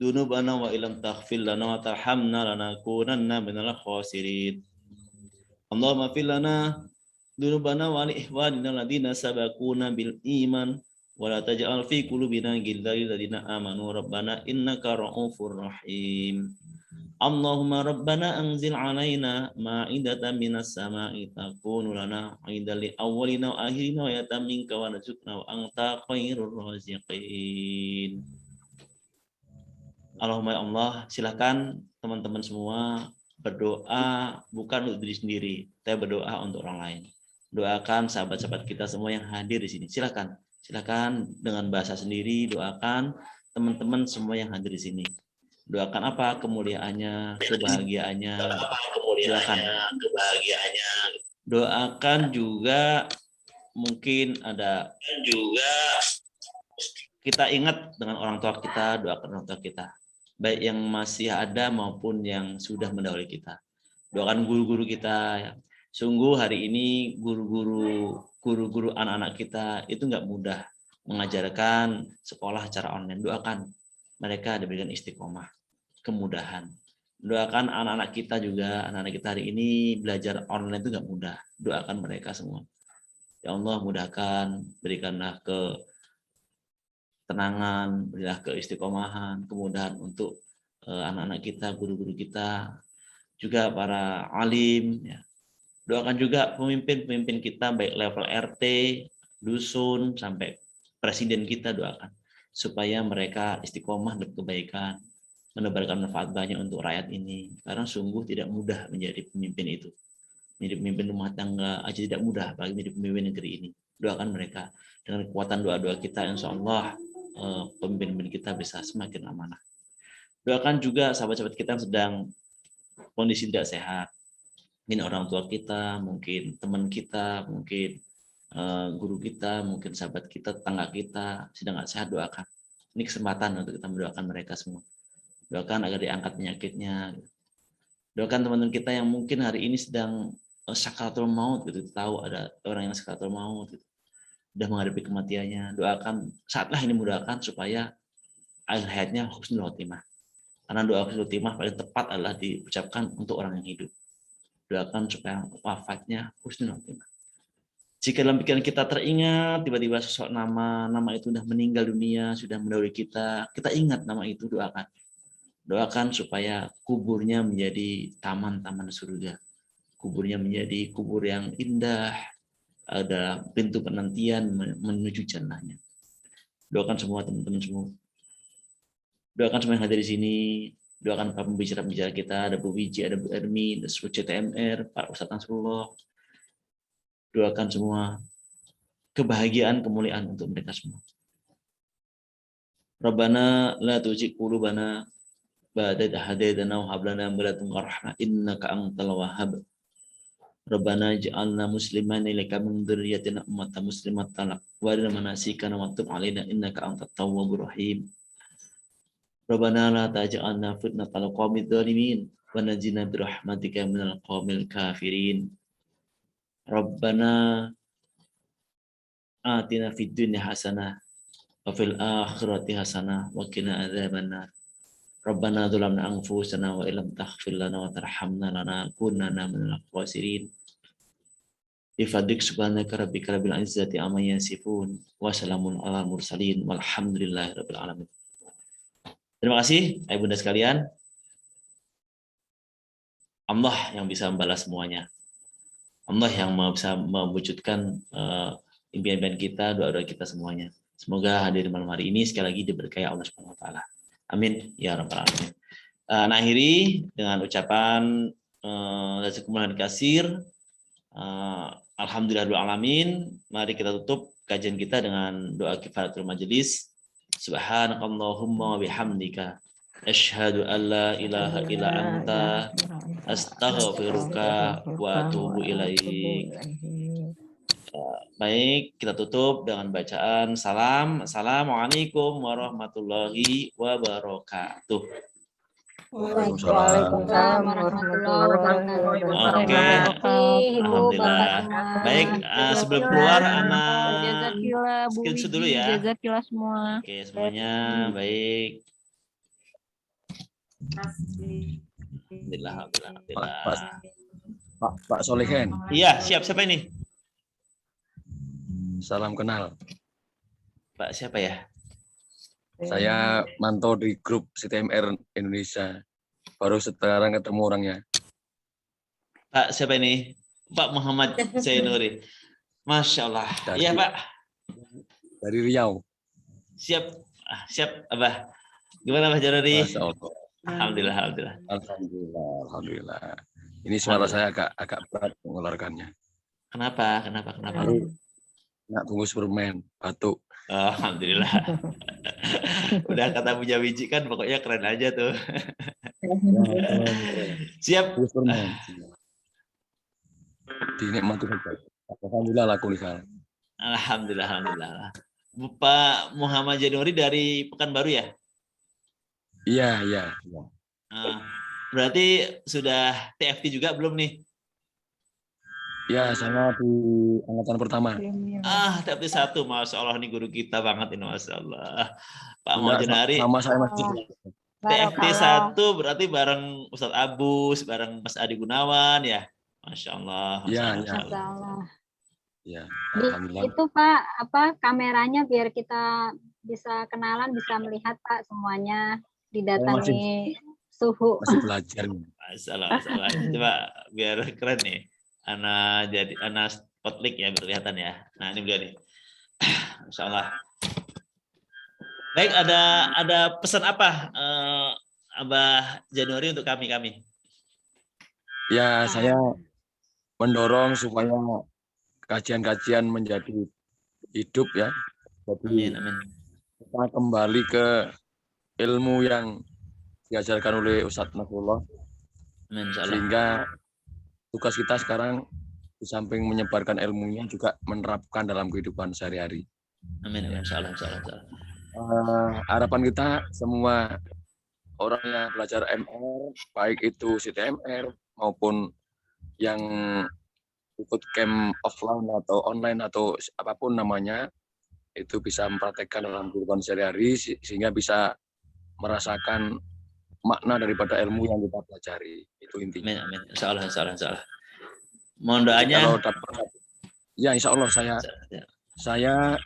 dunubana wa ilam taghfir lana wa tarhamna lanakunanna minal khasirin. Allahumma fil lana dunubana wa li ihwanina alladziina sabaquna bil iman wa la taj'al fi qulubina ghillan lil ladzina amanu rabbana innaka ra'ufur rahim. Allahumma rabbana anzil alaina ma'idatan minas sama'i takunu lana 'idan li awwalina wa akhirina wa yatan minka wa narzuqna wa anta khairur raziqin. Allahumma ya Allah, silakan teman-teman semua berdoa bukan untuk diri sendiri, tapi berdoa untuk orang lain. Doakan sahabat-sahabat kita semua yang hadir di sini. Silakan dengan bahasa sendiri doakan teman-teman semua yang hadir di sini. Doakan apa? Kemuliaannya, kebahagiaannya. Silakan. Doakan juga mungkin ada kita ingat dengan orang tua kita, doakan orang tua kita. Baik yang masih ada maupun yang sudah mendahului kita. Doakan guru-guru kita. Sungguh hari ini guru-guru anak-anak kita itu nggak mudah mengajarkan sekolah secara online. Doakan mereka diberikan istiqomah, kemudahan. Doakan anak-anak kita juga, anak-anak kita hari ini belajar online itu nggak mudah. Doakan mereka semua. Ya Allah mudahkan, berikanlah ketenangan, berilah keistiqomahan, kemudahan untuk anak-anak kita, guru-guru kita, juga para alim. Ya. Doakan juga pemimpin-pemimpin kita, baik level RT, dusun, sampai presiden kita doakan. Supaya mereka istiqomah dan kebaikan, menebarkan manfaat banyak untuk rakyat ini. Karena sungguh tidak mudah menjadi pemimpin itu. Menjadi pemimpin rumah tangga aja tidak mudah, apalagi menjadi pemimpin negeri ini. Doakan mereka. Dengan kekuatan doa-doa kita, insya Allah pemimpin kita bisa semakin amanah. Doakan juga sahabat-sahabat kita yang sedang kondisi tidak sehat. Mungkin orang tua kita, mungkin teman kita, mungkin guru kita, mungkin sahabat kita, tetangga kita sedang nggak sehat, doakan. Ini kesempatan untuk kita mendoakan mereka semua. Doakan agar diangkat penyakitnya. Doakan teman-teman kita yang mungkin hari ini sedang sakaratul maut, gitu. Tahu ada orang yang sakaratul maut, gitu. Sudah menghadapi kematiannya. Doakan saatlah ini mendoakan supaya akhir hayatnya husnul khotimah. Karena doa husnul khotimah paling tepat adalah diucapkan untuk orang yang hidup. Doakan supaya wafatnya husnul khotimah. Jika dalam pikiran kita teringat tiba-tiba sosok nama itu sudah meninggal dunia, sudah mendahului kita ingat nama itu, doakan. Doakan supaya kuburnya menjadi taman-taman surga. Kuburnya menjadi kubur yang indah, ada pintu penantian menuju jannahnya. Doakan semua teman-teman semua. Doakan semua yang hadir di sini, Doakan para pembicara-pembicara kita, ada Bu Wiji, ada Bu Ermi, ada seluruh CTMR, Pak Ustadz Nasrullah. Doakan semua kebahagiaan, kemuliaan untuk mereka semua. Rabbana la tuzigh qulubana ba'da idh hadaytana wa hab lana min ladunka rahmah innaka antal wahhab. Rabbana ij'alna muslimaina laka min dzurriyyatina ummatan muslimatan lak wa arina manasikana wa tub 'alaina innaka antat tawwabur rahim. Rabbana la taj'alna fitnatan lil qaumidz dzalimin wa najjina bi rahmatika minal qaumil kafirin. Rabbana atina fid dunya hasanah wa fil akhirati hasanah wa qina adzabannar. Rabbana dzalamna anfusana wa illam taghfir lana wa tarhamna lanakunanna minal khasirin. Bi fadlik subhanaka rabbika rabbil izzati amma yasifun wa salamun alal mursalin walhamdulillahi rabbil alamin. Terima kasih Ayah Bunda sekalian. Allah yang bisa membalas semuanya. Allah yang bisa mewujudkan impian-impian kita, doa-doa kita semuanya. Semoga hadir malam hari ini sekali lagi diberkahi Allah Subhanahu wa taala. Amin ya rabbal alamin. Nah, akhiri dengan ucapan jazakumullah katsir. Alhamdulillahirabbil alamin. Mari kita tutup kajian kita dengan doa kifaratul majelis. Subhanakallahumma wa bihamdika asyhadu an la ilaha illa anta astaghfiruka wa atubu ilaik. Baik, kita tutup dengan bacaan salam. Assalamualaikum warahmatullahi wabarakatuh. Waalaikumsalam warahmatullahi wabarakatuh. Oke, alhamdulillah. Baik, sebelum keluar anak Jazakillah Bu screenshot dulu Wiji, ya. jazakillah semua. Oke, semuanya baik. Alhamdulillah, alhamdulillah. Pak Solihin. Iya, siap. Siapa ini? Salam kenal. Pak siapa ya? Saya mantau di grup CTMR Indonesia. Baru sekarang ketemu orangnya. Pak siapa ini? Pak Muhammad Zainuri. Masya Allah. Iya Pak. Dari Riau. Siap. Siap Abah. Gimana Pak Zainuri? Masya Allah. Alhamdulillah, alhamdulillah. Alhamdulillah, alhamdulillah. Ini suara saya agak berat mengeluarkannya. Kenapa? Nggak bungkus permen, batuk. Oh, alhamdulillah. Udah kata punya Wiji kan pokoknya keren aja tuh. Siap. Bungkus permen. Dinikmati saja. Alhamdulillah laku lisan. Alhamdulillah, alhamdulillah. Pak Muhammad Januari dari Pekanbaru ya? Iya. Berarti sudah TFT juga belum nih? Ya, saya di angkatan pertama. TFT 1, Masya Allah, ini guru kita banget ini, Masya Allah. Pak Muhammad Januari. Sama saya masih. TFT 1 berarti bareng Ustadz Abus, bareng Mas Adi Gunawan ya? Masya Allah. Iya. Ya, Alhamdulillah. itu Pak, kameranya biar kita bisa kenalan, bisa melihat Pak semuanya, didatangi suhu. Masih belajar. Masalah. Coba biar keren nih. Ana spotlight ya berkelihatan ya. Nah ini beliau nih. Masya Allah. Baik, ada pesan apa Abah Januari untuk kami? Ya, saya mendorong supaya kajian-kajian menjadi hidup ya. Jadi Amin. kita kembali ke ilmu yang diajarkan oleh Ustadz Nasrullah. Amin, insya Allah. Sehingga tugas kita sekarang di samping menyebarkan ilmunya juga menerapkan dalam kehidupan sehari-hari. Amin, insya Allah. Harapan kita semua orang yang belajar MR, baik itu CTMR maupun yang ikut camp offline atau online atau apapun namanya, itu bisa mempraktekkan dalam kehidupan sehari-hari sehingga bisa merasakan makna daripada ilmu yang kita pelajari. Itu intinya. Amin. Insya Allah. Mohon doanya. Kalau dapat, ya insya Allah saya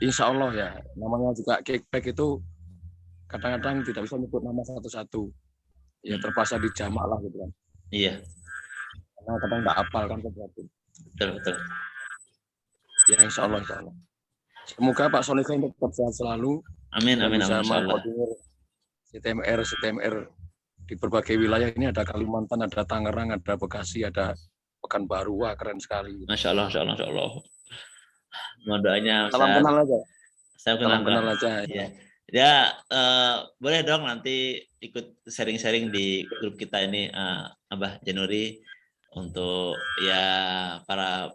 insya Allah ya, namanya juga kickback itu kadang-kadang tidak bisa menyebut nama satu-satu. Ya terpaksa dijamak lah gitu kan. Iya. Karena kadang nggak hafal kan sesuatu. Betul. Ya insya Allah. Semoga Pak Solihin tetap sehat selalu. Amin. Bisa Insya Allah. CTMR di berbagai wilayah ini, ada Kalimantan, ada Tangerang, ada Bekasi, ada Pekanbaru. Wah, keren sekali. Masya Allah, Masya Allah, Masya Allah. Mohon doanya, Salam Ustaz. kenal aja. Saya Salam kenal aja. Ya, ya boleh dong nanti ikut sharing-sharing di grup kita ini, Abah Januri, untuk ya para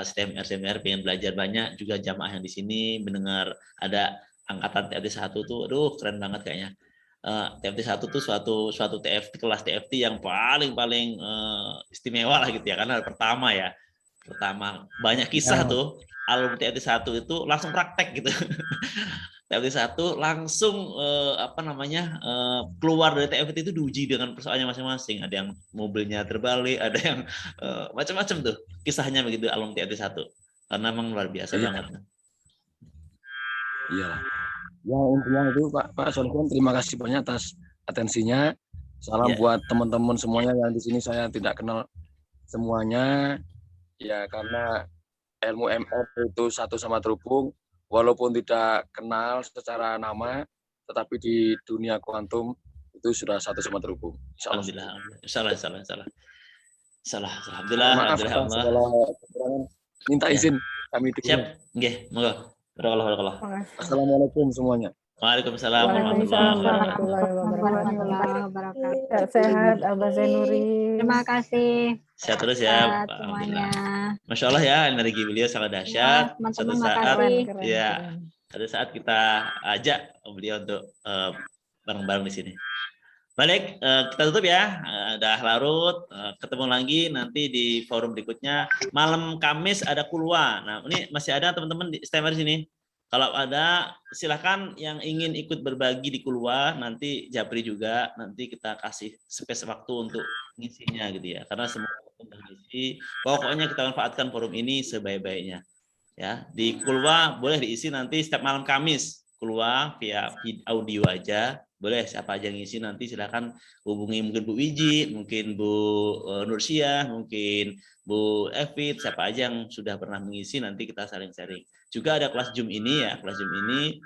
STMR pengen belajar banyak, juga jamaah yang di sini mendengar ada angkatan TFT 1 tuh, aduh keren banget kayaknya. TFT 1 tuh suatu TFT, kelas TFT yang paling istimewa lah gitu ya, karena pertama banyak kisah tuh. Alumni TFT 1 itu langsung praktek gitu. TFT 1 langsung keluar dari TFT itu diuji dengan persoalannya masing-masing. Ada yang mobilnya terbalik, ada yang macam-macam tuh kisahnya begitu alumni TFT 1. Karena memang luar biasa banget. Iya. Ya intinya itu Pak Solihun, terima kasih banyak atas atensinya. Salam buat teman-teman semuanya yang di sini saya tidak kenal semuanya. Ya karena ilmu MR itu satu sama terhubung, walaupun tidak kenal secara nama, tetapi di dunia kuantum itu sudah satu sama terhubung. Alhamdulillah. Alhamdulillah. Maaf atas segala kekurangan. Minta izin kami dulu. Siap. Nggih, monggo. Barakallah. Assalamualaikum semuanya. Waalaikumsalam warahmatullahi wabarakatuh. Sehat Abah Zainuri. Terima kasih. Sehat terus ya, Pak. Semuanya. Masya Allah ya, energi beliau sangat dahsyat. Teman-teman makasih. Ada saat kita ajak beliau untuk bareng-bareng di sini. Balik, kita tutup ya. Udah larut, ketemu lagi nanti di forum berikutnya. Malam Kamis ada kulwa. Nah, ini masih ada teman-teman di STMR di sini. Kalau ada, silakan yang ingin ikut berbagi di kulwa, nanti Japri juga, nanti kita kasih space waktu untuk ngisinya gitu ya. Karena semua ngisi, pokoknya kita manfaatkan forum ini sebaik-baiknya. Ya, di kulwa boleh diisi nanti setiap malam Kamis. Kulwa via audio aja. Boleh siapa aja yang ngisi, nanti silakan hubungi mungkin Bu Wiji, mungkin Bu Nursia, mungkin Bu Evit, siapa aja yang sudah pernah mengisi, nanti kita saling sharing. Juga ada kelas Zoom ini ya, kelas Zoom ini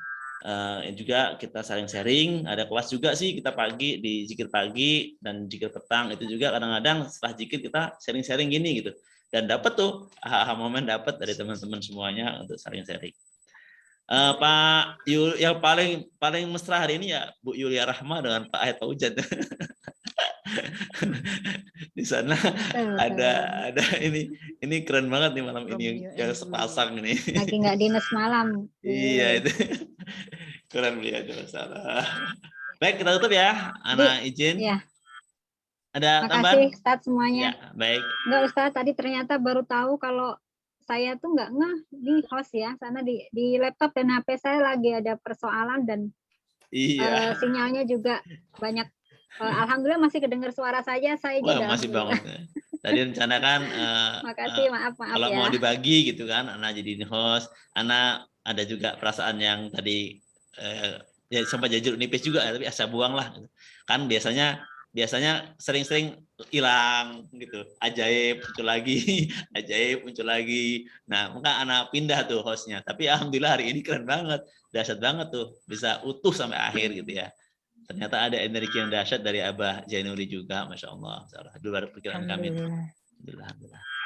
juga kita saling sharing. Ada kelas juga sih kita pagi di zikir pagi dan zikir petang, itu juga kadang-kadang setelah zikir kita sharing-sharing gini gitu. Dan dapat tuh momen dapat dari teman-teman semuanya untuk saling sharing. Pak Yul, yang paling mesra hari ini ya Bu Yulia Rahma dengan Pak Ayat Fauzan. Di sana ada ini keren banget nih malam ini yang sepasang ini. Lagi nggak dinas malam. Iya itu keren beliau, ada masalah. Baik, kita tutup ya. Ana izin. Ya. Ada tambahan? Makasih Ustadz semuanya. Ya, baik. Enggak Ustadz, tadi ternyata baru tahu kalau saya tuh nggak ngeh di host ya, sana di laptop dan HP saya lagi ada persoalan dan sinyalnya juga banyak. Alhamdulillah masih kedengar suara saya juga. Masih banget. Tadi rencana kan makasih, maaf kalau ya. mau dibagi gitu kan, Ana jadi host, Ana ada juga perasaan yang tadi ya sempat jajur nipis juga, tapi asa buang lah. Kan biasanya sering-sering hilang gitu, ajaib muncul lagi, nah maka anak pindah tuh hostnya, tapi alhamdulillah hari ini keren banget, dahsyat banget tuh, bisa utuh sampai akhir gitu ya. Ternyata ada energi yang dahsyat dari Abah Zainuri juga, Masya Allah, di luar perkiraan kami. Alhamdulillah.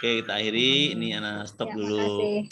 Oke, kita akhiri, ini anak stop dulu.